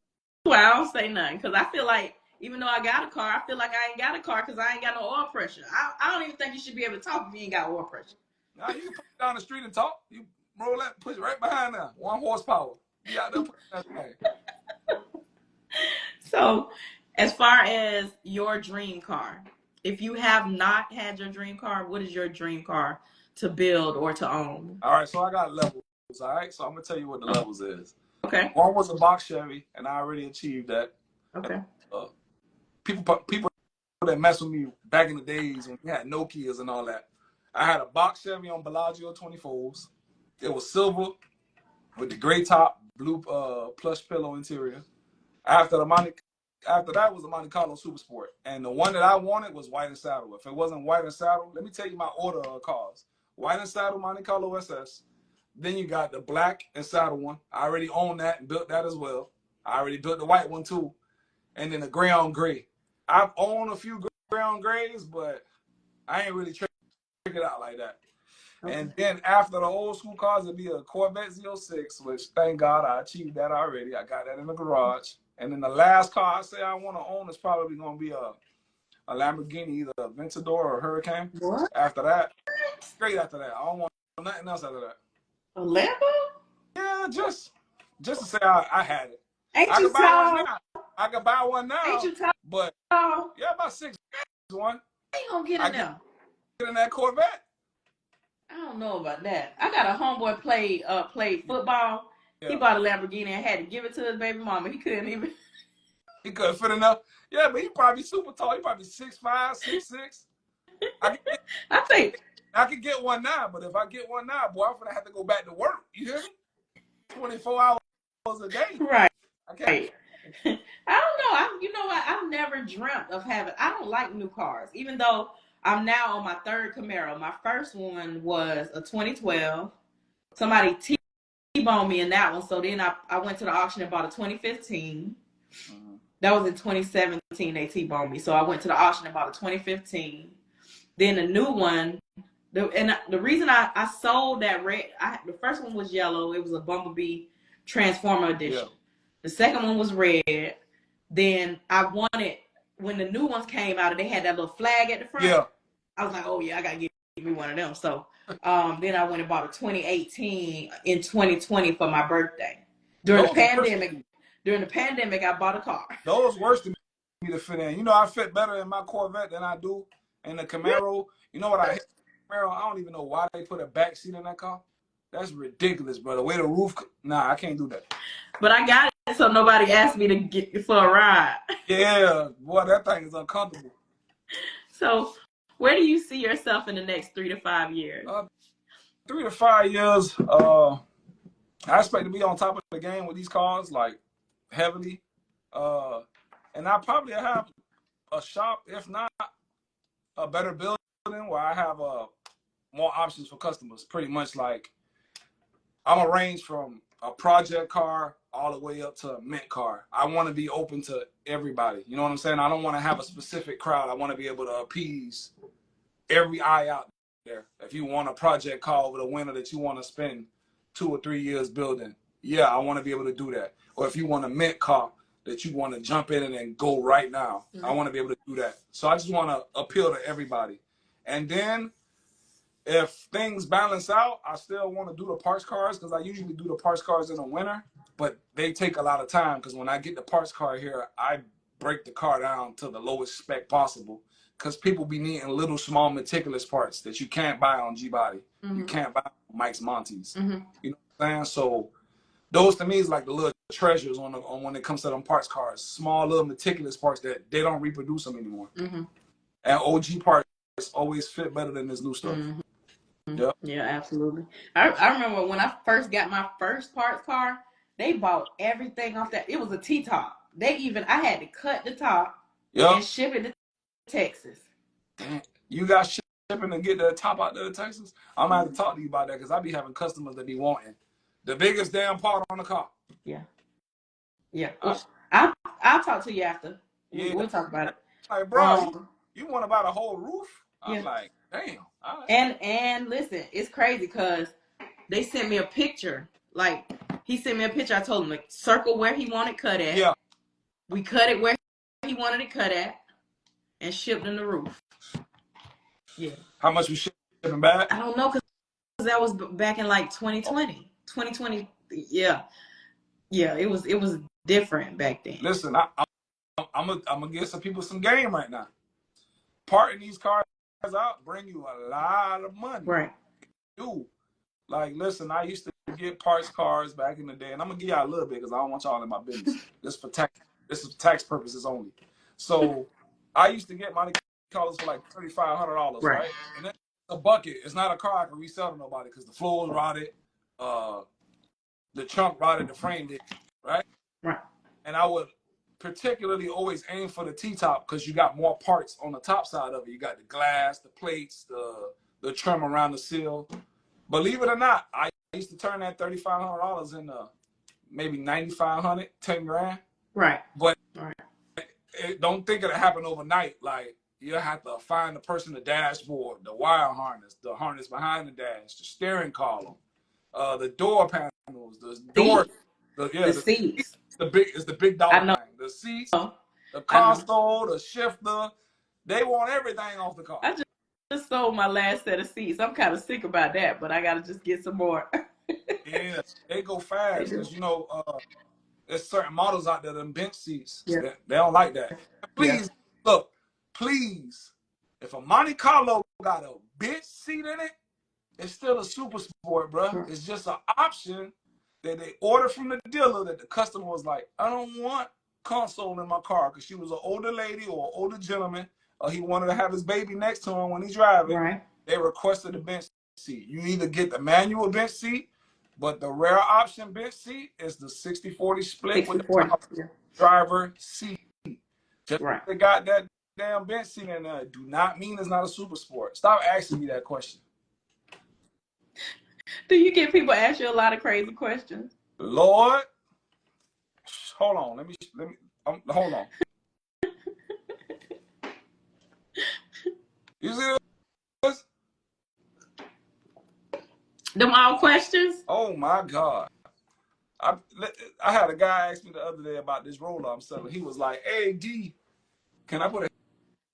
why I don't say nothing, because I feel like Even though I got a car, I feel like I ain't got a car because I ain't got no oil pressure. I don't even think you should be able to talk if you ain't got oil pressure. Now you can put it down the street and talk. You roll that, push it right behind there. 1 horsepower. Be out there pushing that thing. So, as far as your dream car, if you have not had your dream car, what is your dream car to build or to own? All right, so I got levels. All right, so I'm gonna tell you what the levels is. Okay. One was a box Chevy, and I already achieved that. Okay. People that mess with me back in the days when we had Nokias and all that. I had a box Chevy on Bellagio 24s. It was silver with the gray top, blue plush pillow interior. After that was the Monte Carlo Super Sport, and the one that I wanted was white and saddle. If it wasn't white and saddle, let me tell you my order of cars: white and saddle Monte Carlo SS. Then you got the black and saddle one. I already own that and built that as well. I already built the white one too, and then the gray on gray. I've owned a few gray on grays, but I ain't really check it out like that. Okay. And then after the old school cars, it'd be a Corvette Z06, which thank God I achieved that already. I got that in the garage. And then the last car I say I want to own is probably going to be a Lamborghini, either a Aventador or a Hurricane. What? After that, straight after that. I don't want nothing else after that. A Lambo? Yeah, just to say I had it. Ain't I you could buy tall? one now. I could buy one now. Ain't you tall? But yeah, about 6'1". How you gonna get in there? Get in that Corvette. I don't know about that. I got a homeboy played football. Yeah. He bought a Lamborghini and had to give it to his baby mama. He couldn't even. He couldn't fit enough. Yeah, but he probably super tall. He probably 6'5", 6'6". I could get one now, but if I get one now, boy, I'm gonna have to go back to work. You hear me? 24 hours a day. Right. I can't. I don't know. You know what? I've never dreamt of having. I don't like new cars, even though I'm now on my third Camaro. My first one was a 2012. Somebody T-boned me in that one, so then I went to the auction and bought a 2015. Mm-hmm. That was in 2017. They T-boned me, so I went to the auction and bought a 2015. Then the new one. The reason I sold that red, the first one was yellow. It was a Bumblebee Transformer edition. Yeah. The second one was red. Then I wanted, when the new ones came out and they had that little flag at the front. Yeah. I was like, oh yeah, I gotta get me one of them. So then I went and bought a 2018 in 2020 for my birthday. During the pandemic, I bought a car. Those worse than me to fit in. You know, I fit better in my Corvette than I do in the Camaro. You know what I hate? Camaro, I don't even know why they put a back seat in that car. That's ridiculous, bro. The way the roof, nah, I can't do that. But I got it so nobody asked me to get for a ride. Yeah, boy, that thing is uncomfortable. So, where do you see yourself in the next 3 to 5 years? 3 to 5 years, I expect to be on top of the game with these cars, like heavily. And I probably have a shop, if not a better building, where I have more options for customers. Pretty much like I'm a range from a project car all the way up to a mint car. I want to be open to everybody. You know what I'm saying? I don't want to have a specific crowd. I want to be able to appease every eye out there. If you want a project car over the winter that you want to spend 2 or 3 years building, yeah, I want to be able to do that. Or if you want a mint car that you want to jump in and then go right now, I want to be able to do that. So I just want to appeal to everybody. And then if things balance out, I still want to do the parts cars because I usually do the parts cars in the winter, but they take a lot of time because when I get the parts car here, I break the car down to the lowest spec possible because people be needing little, small, meticulous parts that you can't buy on G-Body. Mm-hmm. You can't buy on Mike's Montes. Mm-hmm. You know what I'm saying? So those to me is like the little treasures on when it comes to them parts cars. Small, little, meticulous parts that they don't reproduce them anymore. Mm-hmm. And OG parts always fit better than this new stuff. Mm-hmm. Yep. Yeah, absolutely. I remember when I first got my first parts car, they bought everything off that. It was a T-top. I had to cut the top and ship it to Texas. Damn. You got shipping to get the top out there to Texas? I'm going to have to talk to you about that because I be having customers that be wanting the biggest damn part on the car. Yeah. Yeah. I'll talk to you after. Yeah. We'll talk about it. Like, bro, you want about a whole roof? I'm like, damn. Right. And listen, it's crazy because they sent me a picture. Like, he sent me a picture. I told him, like, circle where he wanted cut at. Yeah. We cut it where he wanted it cut at and shipped in the roof. Yeah. How much was shipping back? I don't know, because that was back in like 2020. 2020, yeah. Yeah, it was different back then. Listen, I'm gonna give some people some game right now. Parting these cars out bring you a lot of money. Right. Dude, like, listen, I used to get parts cars back in the day, and I'm gonna give y'all a little bit because I don't want y'all in my business. This is for tax purposes only. So I used to get Monte Carlos for like $3,500, right? And then a bucket. It's not a car I can resell to nobody because the floor's rotted, the trunk rotted, the frame did, right? Right. And I would particularly always aim for the T-top because you got more parts on the top side of it. You got the glass, the plates, the trim around the seal. Believe it or not, I used to turn that $3,500 into maybe $9,500, 10 grand. Right. But don't think it'll happen overnight. Like, you have to find the person, the dashboard, the wire harness, the harness behind the dash, the steering column, the door panels, the door, the seats. It's the big dollar thing. The seats, the console, the shifter. They want everything off the car. I just sold my last set of seats. I'm kind of sick about that, but I got to just get some more. Yeah, they go fast because, there's certain models out there, them bench seats. Yeah. They don't like that. Please, look, please, if a Monte Carlo got a bench seat in it, it's still a super sport, bro. Sure. It's just an option that they order from the dealer that the customer was like, I don't want console in my car, because she was an older lady or an older gentleman, or he wanted to have his baby next to him when he's driving. Right. They requested a bench seat. You either get the manual bench seat, but the rare option bench seat is the 60-40 split 60-40. With the driver seat. Just right. They got that damn bench seat in there. Do not mean it's not a super sport. Stop asking me that question. Do you get people ask you a lot of crazy questions? Lord, hold on. Let me. Hold on. You see this? Them all questions? Oh my God. I had a guy ask me the other day about this roller I'm selling. He was like, "Hey D, can I put a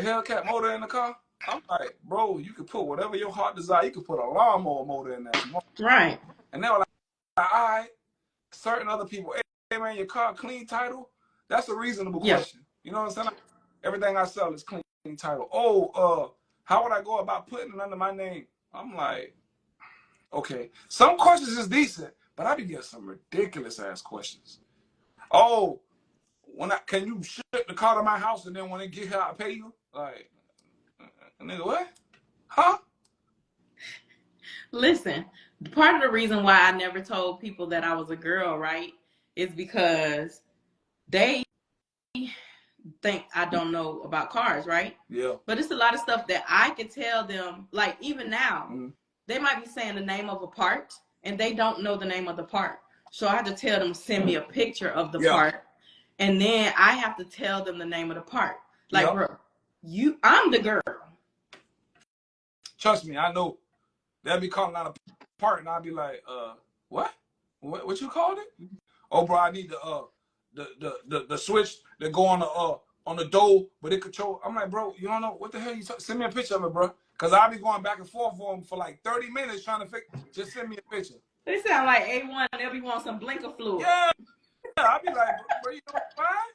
Hellcat motor in the car?" I'm like, "Bro, you can put whatever your heart desire. You can put a lawnmower motor in there." Right. And they were like, all right. Certain other people, hey man, your car clean title? That's a reasonable question. You know what I'm saying? Everything I sell is clean title. Oh, how would I go about putting it under my name? I'm like, okay. Some questions is decent, but I be getting some ridiculous ass questions. Oh, can you ship the car to my house and then when it get here, I pay you? Like, nigga, what? Huh? Listen, part of the reason why I never told people that I was a girl, right, is because they think I don't know about cars, right? Yeah. But it's a lot of stuff that I could tell them, like even now, they might be saying the name of a part and they don't know the name of the part. So I have to tell them, send me a picture of the part. And then I have to tell them the name of the part. Like, bro, I'm the girl. Trust me, I know. They'll be calling out a part, and I'll be like, what? What you called it? Oh, bro, I need the switch that go on the door, but it control. I'm like, bro, you don't know what the hell you send me a picture of it, bro, because I'll be going back and forth for them for like 30 minutes trying to fix. Just send me a picture. They sound like A1. They'll be wanting some blinker fluid. Yeah, I'll be like, bro, you know why?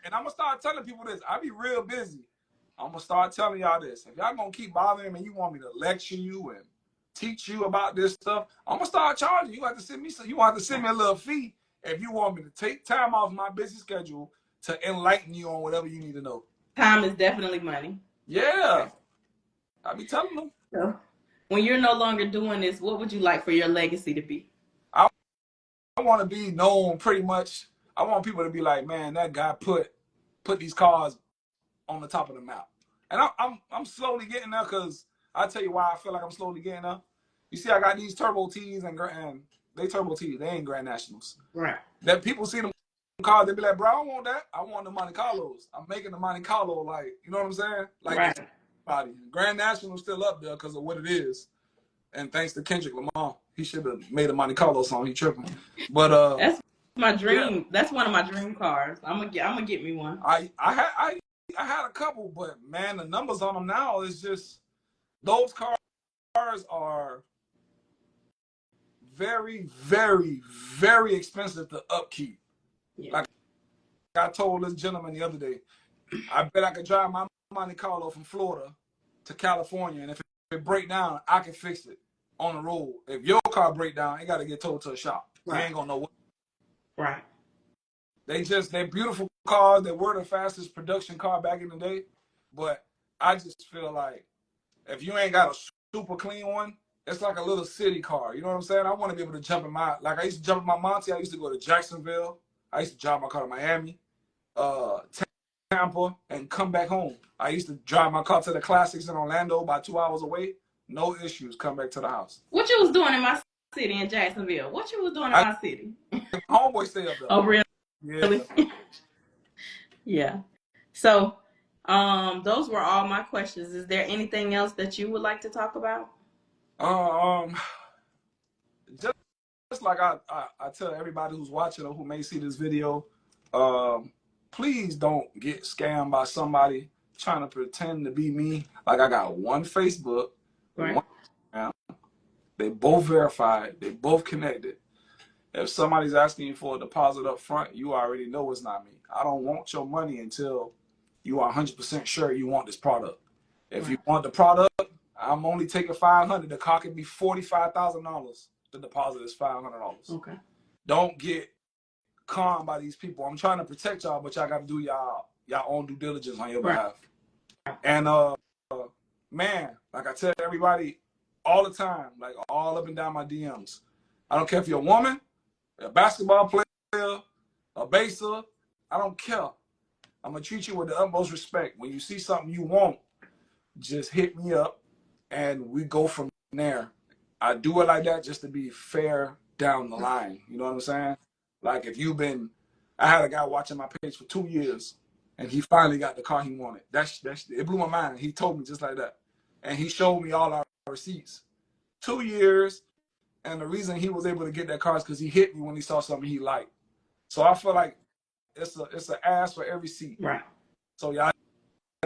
And I'm gonna start telling people this. I be real busy. I'm gonna start telling y'all this. If y'all gonna keep bothering me and you want me to lecture you and teach you about this stuff, I'm gonna start charging. You have to send me a little fee if you want me to take time off my busy schedule to enlighten you on whatever you need to know. Time is definitely money. Yeah. I be telling them. So, when you're no longer doing this, what would you like for your legacy to be? I want to be known pretty much. I want people to be like, man, that guy put these cars on the top of the map. And I'm slowly getting there, because I'll tell you why I feel like I'm slowly getting there. You see, I got these Turbo T's and they Turbo T's. They ain't Grand Nationals. Right. That people see them cars, they be like, bro, I don't want that. I want the Monte Carlos. I'm making the Monte Carlo, like, you know what I'm saying? Like, right. Grand National's still up there because of what it is. And thanks to Kendrick Lamar, he should have made a Monte Carlo song. He tripping. But my dream. That's one of my dream cars. I'm gonna get me one. I had a couple, but man, the numbers on them now is just those cars are very, very, very expensive to upkeep. Yeah. Like I told this gentleman the other day, I bet I could drive my Monte Carlo from Florida to California, and if it break down, I can fix it on the road. If your car break down, it got to get towed to a shop. Right. You ain't gonna know what. Right. They're beautiful cars. They were the fastest production car back in the day, but I just feel like if you ain't got a super clean one, it's like a little city car. You know what I'm saying? I want to be able to jump in my, like I used to jump in my Monte. I used to go to Jacksonville. I used to drive my car to Miami, Tampa, and come back home. I used to drive my car to the Classics in Orlando, about 2 hours away. No issues. Come back to the house. What you was doing in my city in Jacksonville? What you was doing in my city? Homeboy stay up there. Oh, really? Yeah. Yeah. So, those were all my questions. Is there anything else that you would like to talk about? Just like I tell everybody who's watching or who may see this video, please don't get scammed by somebody trying to pretend to be me. Like I got one Facebook, right. one Instagram. They both verified. They both connected. If somebody's asking you for a deposit up front, you already know it's not me. I don't want your money until you are 100% sure you want this product. If you want the product, I'm only taking $500. The car can be $45,000. The deposit is $500. Okay. Don't get conned by these people. I'm trying to protect y'all, but y'all got to do y'all own due diligence on your behalf. And man, like I tell everybody all the time, like all up and down my DMs, I don't care if you're a woman, a basketball player, a baser, I don't care. I'm gonna treat you with the utmost respect. When you see something you want, just hit me up and we go from there. I do it like that just to be fair down the line. You know what I'm saying? Like if I had a guy watching my page for 2 years and he finally got the car he wanted. It blew my mind. He told me just like that. And he showed me all our receipts. 2 years. And the reason he was able to get that car is because he hit me when he saw something he liked. So I feel like it's an ass for every seat. Right. So y'all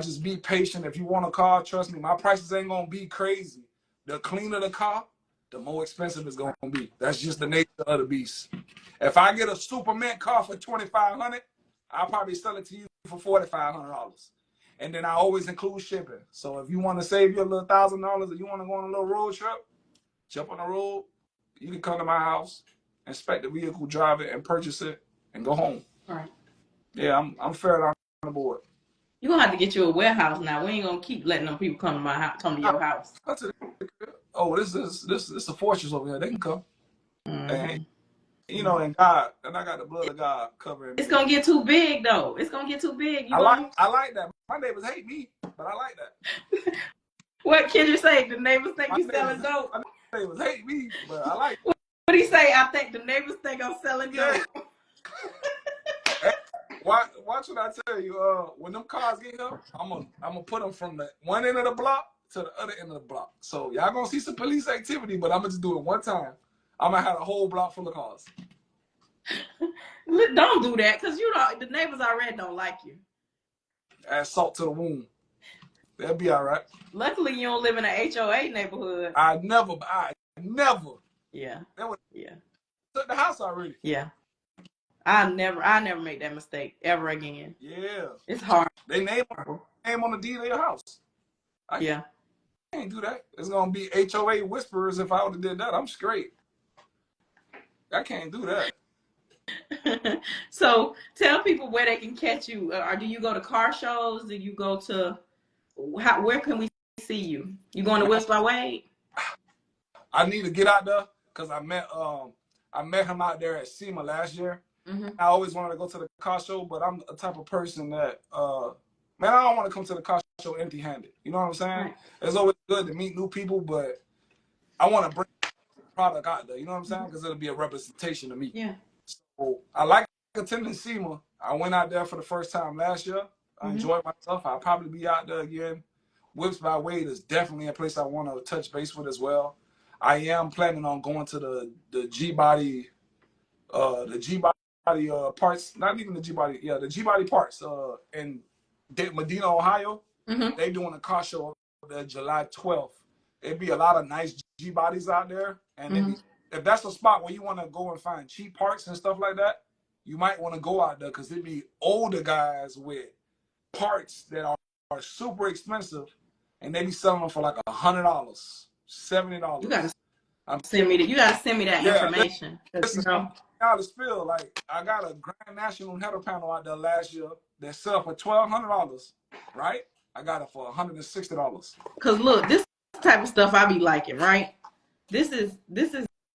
just be patient. If you want a car, trust me, my prices ain't gonna be crazy. The cleaner the car, the more expensive it's gonna be. That's just the nature of the beast. If I get a super mint car for $2,500, I'll probably sell it to you for $4,500. And then I always include shipping. So if you want to save your little $1,000 or you want to go on a little road trip, jump on the road, you can come to my house, inspect the vehicle, drive it, and purchase it, and go home. All right. Yeah, I'm fair on the board. You're gonna have to get you a warehouse now. We ain't gonna keep letting them people come to my house, come to your house. Oh, this is a fortress over here. They can come. Mm-hmm. And, you know, and God, and I got the blood of God covering. It's gonna get too big though. It's gonna get too big. I like that. My neighbors hate me, but I like that. What Kendrick say? The neighbors think you selling dope. My neighbors hate me, but I like it. What do he say? I think the neighbors think I'm selling dope. Hey, watch what I tell you. When them cars get here, I'm gonna put them from the one end of the block to the other end of the block. So y'all gonna see some police activity, but I'm gonna just do it one time. I'm gonna have a whole block full of cars. Don't do that, cause the neighbors already don't like you. Add salt to the wound. That'll be all right. Luckily, you don't live in an HOA neighborhood. I never. Yeah. Yeah. Took the house already. Yeah. I never make that mistake ever again. Yeah. It's hard. They name on the deed of your house. I can't do that. It's gonna be HOA whisperers if I would have did that. I'm straight. I can't do that. So tell people where they can catch you. Or do you go to car shows? Do you go to where can we see you? You going to West by Wade? I need to get out there because I met him out there at SEMA last year. Mm-hmm. I always wanted to go to the car show, but I'm the type of person that man, I don't want to come to the car show empty-handed. You know what I'm saying? Right. It's always good to meet new people, but I want to bring the product out there. You know what I'm saying? Because it'll be a representation of me. Yeah. So I like attending SEMA. I went out there for the first time last year. I enjoyed myself. I'll probably be out there again. Whips by Wade is definitely a place I want to touch base with as well. I am planning on going to the G-Body parts, not even the G body, yeah, the G body parts in Medina, Ohio. They doing a car show July 12th. It'd be a lot of nice G bodies out there, and if that's a spot where you want to go and find cheap parts and stuff like that, you might want to go out there because it'd be older guys with parts that are super expensive, and they be selling them for like $100, $70. You gotta send me that. You gotta send me that information. Listen, I'm out of spill. Like I got a Grand National header panel out there last year that sell for $1,200, right? I got it for $160. Cause look, this type of stuff I be liking, right? This is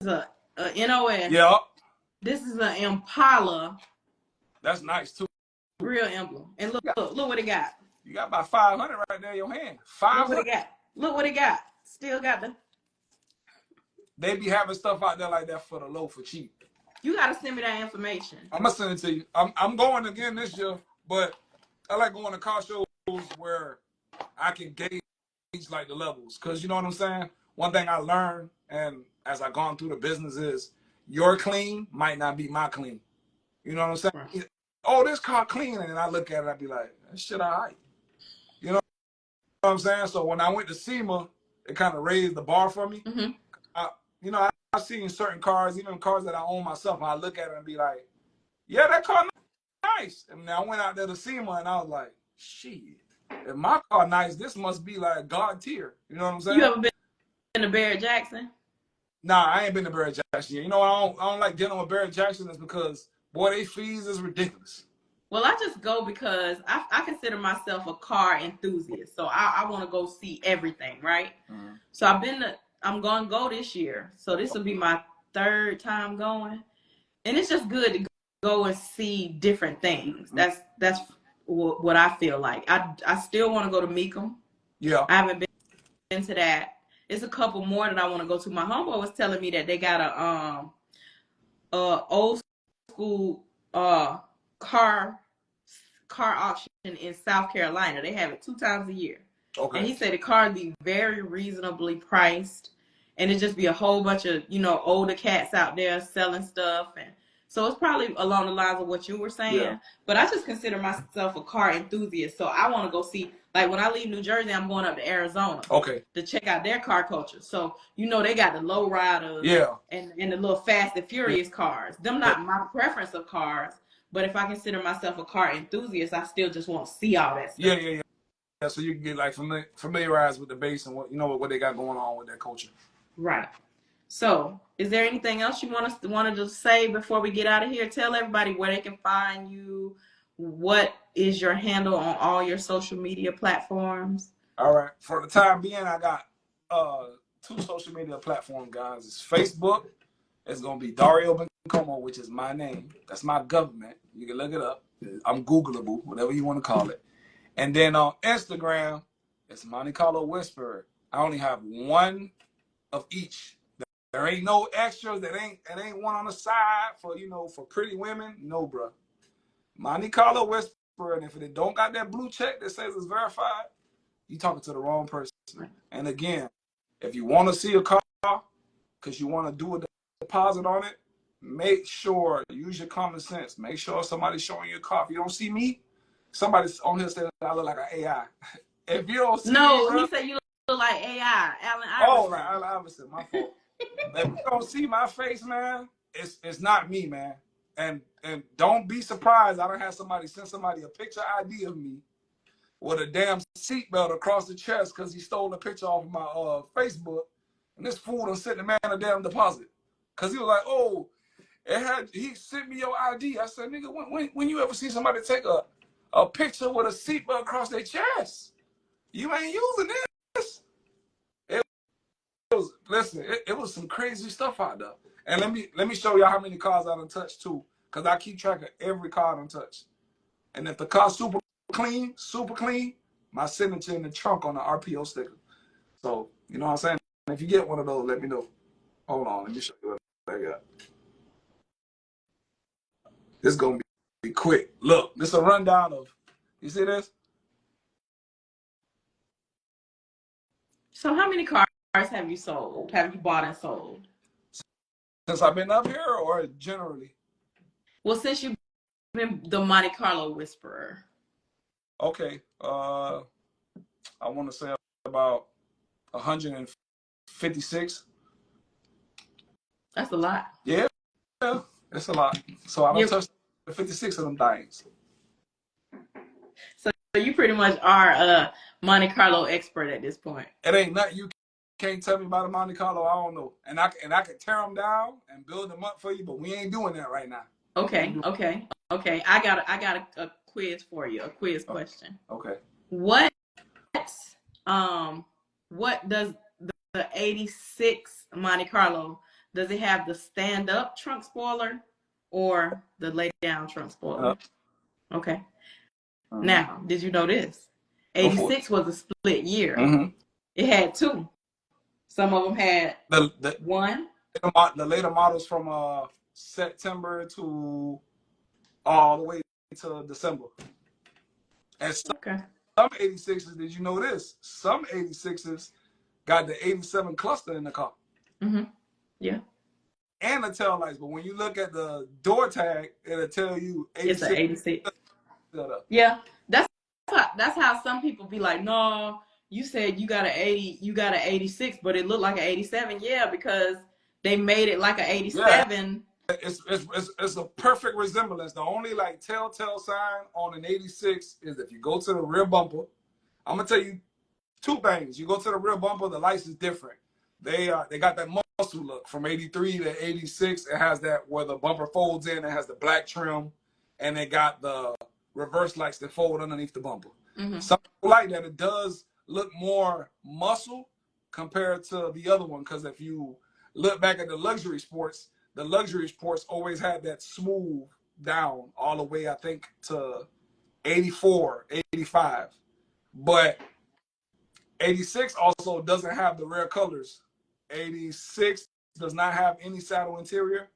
a NOS. Yeah. This is an Impala. That's nice too. Real emblem. And look what it got. You got about 500 right there in your hand. 500. Look what it got. Look what it got. Still got the. They be having stuff out there like that for the low, for cheap. You gotta send me that information. I'm gonna send it to you. I'm going again this year, but I like going to car shows where I can gauge like the levels, because you know what I'm saying. One thing I learned, and as I gone through the business, is your clean might not be my clean. You know what I'm saying? Right. Oh, this car clean, and then I look at it, I be like, that shit all right. You know what I'm saying? So when I went to SEMA, it kind of raised the bar for me. I've seen certain cars, even cars that I own myself, and I look at it and be like, yeah, that car nice. And I went out there to SEMA, and I was like, shit, if my car nice, this must be like God tier. You know what I'm saying? You ever been to Barrett Jackson? Nah, I ain't been to Barrett Jackson yet. You know, I don't like dealing with Barrett Jackson is because, boy, they fees is ridiculous. Well, I just go because I consider myself a car enthusiast. So I want to go see everything, right? So I'm going to go this year. So this will be my 3rd time going. And it's just good to go and see different things. That's what I feel like. I still want to go to Meekum. Yeah. I haven't been to that. It's a couple more that I want to go to. My homeboy was telling me that they got a old school car auction in South Carolina. They have it 2 times a year. Okay. And he said the cars be very reasonably priced, and it just be a whole bunch of older cats out there selling stuff, and so it's probably along the lines of what you were saying. Yeah. But I just consider myself a car enthusiast, so I want to go see. Like when I leave New Jersey, I'm going up to Arizona. Okay. To check out their car culture. So they got the low riders. Yeah. And the little fast and furious cars. Them not my preference of cars. But if I consider myself a car enthusiast, I still just want to see all that stuff. Yeah, so you can get like familiarized with the base and what they got going on with their culture. Right. So, is there anything else you wanted to say before we get out of here? Tell everybody where they can find you. What is your handle on all your social media platforms? All right. For the time being, I got 2 social media platforms, guys. It's Facebook. It's gonna be Dario Bencomo, which is my name. That's my government. You can look it up. I'm Googleable, whatever you want to call it. And then on Instagram, it's Monte Carlo Whisperer. I only have one of each. There ain't no extras. It ain't one on the side for pretty women. No, bro. Monte Carlo Whisperer, and if it don't got that blue check that says it's verified, you talking to the wrong person. And again, if you want to see a car because you want to do a deposit on it, make sure, use your common sense. Make sure somebody's showing you a car. If you don't see me, somebody's on here saying I look like an AI. If you don't see me, he said you look like AI, Allen Iverson. Oh, right, Allen Iverson, my fault. If you don't see my face, man, it's not me, man. And don't be surprised. I don't have somebody send somebody a picture ID of me with a damn seatbelt across the chest because he stole a picture off of my Facebook. And this fool done sent the man a damn deposit. Because he was like, oh, he sent me your ID. I said, nigga, when you ever see somebody take a picture with a seatbelt across their chest? You ain't using this. It was some crazy stuff out there. And let me show y'all how many cars I done touched too. Because I keep track of every car I done touched. And if the car's super clean, my signature in the trunk on the RPO sticker. So, you know what I'm saying? If you get one of those, let me know. Hold on, let me show you what I got. This is going to be quick. Look, this is a rundown of, you see this? So how many cars have you sold? Have you bought and sold? Since I've been up here or generally? Well, since you've been the Monte Carlo Whisperer. Okay. I want to say about 156. That's a lot. Yeah, it's a lot. So I don't You touch 56 of them things. so you pretty much are a Monte Carlo expert at this point. It ain't nothing you can't tell me about a Monte Carlo. I don't know, and I can tear them down and build them up for you, but we ain't doing that right now. Okay. I got a quiz for you. A quiz question. Okay. What um what does the 86 Monte Carlo, does it have the stand up trunk spoiler or the lay down trunk spoiler? Okay. Now, did you know this? 86 was a split year. Mm-hmm. It had two. Some of them had one. The later models from September to all the way to December. And some 86s, did you know this? Some 86s got the 87 cluster in the car. Mm-hmm. Yeah. And the tail lights. But when you look at the door tag, it'll tell you 86. It's an 86. Yeah. That's how some people be like, no, you said you got an 86, but it looked like an 87. Yeah, because they made it like an 87. Yeah. It's a perfect resemblance. The only like telltale sign on an 86 is if you go to the rear bumper. I'm gonna tell you two things. You go to the rear bumper, the lights is different. They got that muscle look from 83 to 86. It has that where the bumper folds in. It has the black trim, and they got the reverse lights that fold underneath the bumper. Mm-hmm. Some people like that. It does look more muscle compared to the other one, because if you look back at the luxury sports always had that smooth down all the way, I think, to 84, 85. But 86 also doesn't have the rare colors. 86 does not have any saddle interior,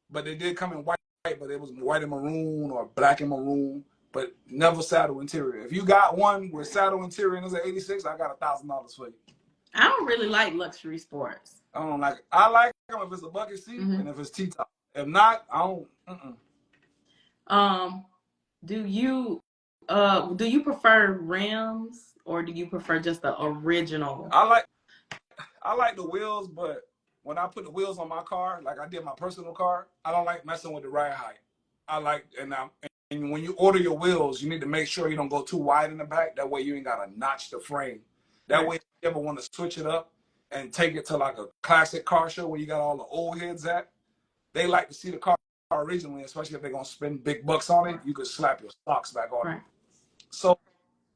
but they did come in white, but it was white and maroon or black and maroon, but never saddle interior. If you got one with saddle interior and it's an 86, I got $1,000 for you. I don't really like luxury sports. I don't like it. I like them if it's a bucket seat and if it's T-top. If not, I don't. Do you prefer rims or do you prefer just the original? I like the wheels, but when I put the wheels on my car, like I did my personal car, I don't like messing with the ride height. And when you order your wheels, you need to make sure you don't go too wide in the back. That way you ain't got to notch the frame. That way, if you ever want to switch it up and take it to like a classic car show where you got all the old heads at, they like to see the car originally, especially if they're going to spend big bucks on it. You could slap your stocks back on it. So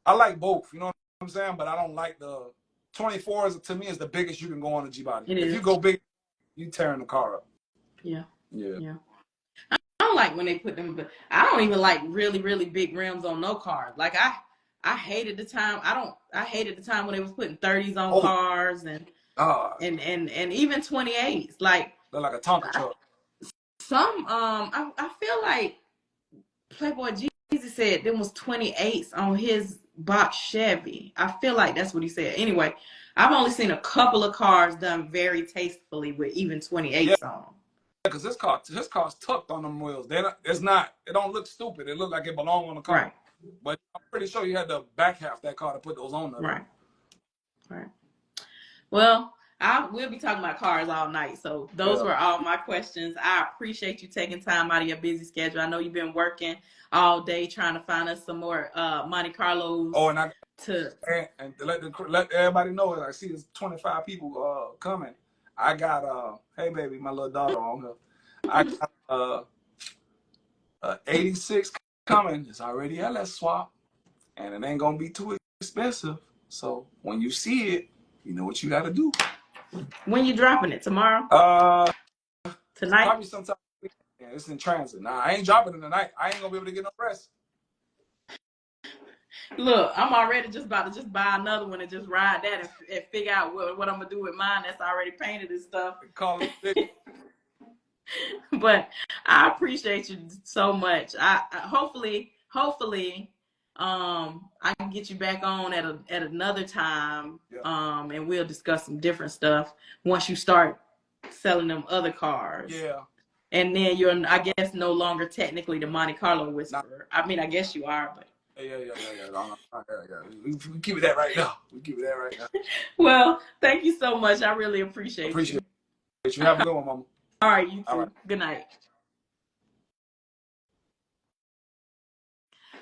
I like both, you know what I'm saying? But I don't like the 24s. To me, is the biggest you can go on a G-Body. If you go big, you tearing the car up. Yeah. I don't like when they put them. I don't even like really, really big rims on no cars. Like I hated the time. I hated the time when they was putting 30s on cars and even 28s. Like they're like a Tonka truck. I feel like Playboy Jeezy said there was 28s on his box Chevy. I feel like that's what he said. Anyway, I've only seen a couple of cars done very tastefully with even 28s on them. Because his car's tucked on them wheels. It don't look stupid. It look like it belongs on the car. Right. But I'm pretty sure you had the back half of that car to put those on there. Right. Well, we'll be talking about cars all night. So those were all my questions. I appreciate you taking time out of your busy schedule. I know you've been working all day trying to find us some more Monte Carlos. Oh, and to let everybody know, I see there's 25 people coming. I got hey baby, my little daughter on here. I got 86 coming. It's already LS swap, and it ain't gonna be too expensive. So when you see it, you know what you got to do. When you dropping it? Tomorrow? Tonight? Probably sometime. Yeah, it's in transit. Nah, I ain't dropping it tonight. I ain't gonna be able to get no rest. Look, I'm already just about to buy another one and just ride that and figure out what I'm gonna do with mine that's already painted and stuff. Call it. But I appreciate you so much. I hopefully I can get you back on at another time. And we'll discuss some different stuff once you start selling them other cars. Yeah. And then you're, I guess, no longer technically the Monte Carlo Whisperer. I mean, I guess you are, but. Yeah. No, yeah. We keep it that right now. Well, thank you so much. I really appreciate you. Appreciate it. You have a good one, Mama. All right, you too. All right. Good night.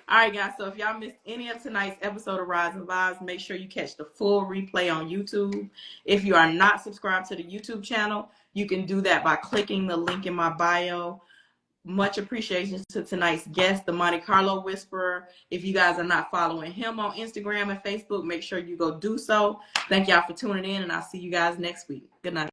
All right, guys. So if y'all missed any of tonight's episode of Rise and Vibes, make sure you catch the full replay on YouTube. If you are not subscribed to the YouTube channel, you can do that by clicking the link in my bio. Much appreciation to tonight's guest, the Monte Carlo Whisperer. If you guys are not following him on Instagram and Facebook, make sure you go do so. Thank y'all for tuning in, and I'll see you guys next week. Good night.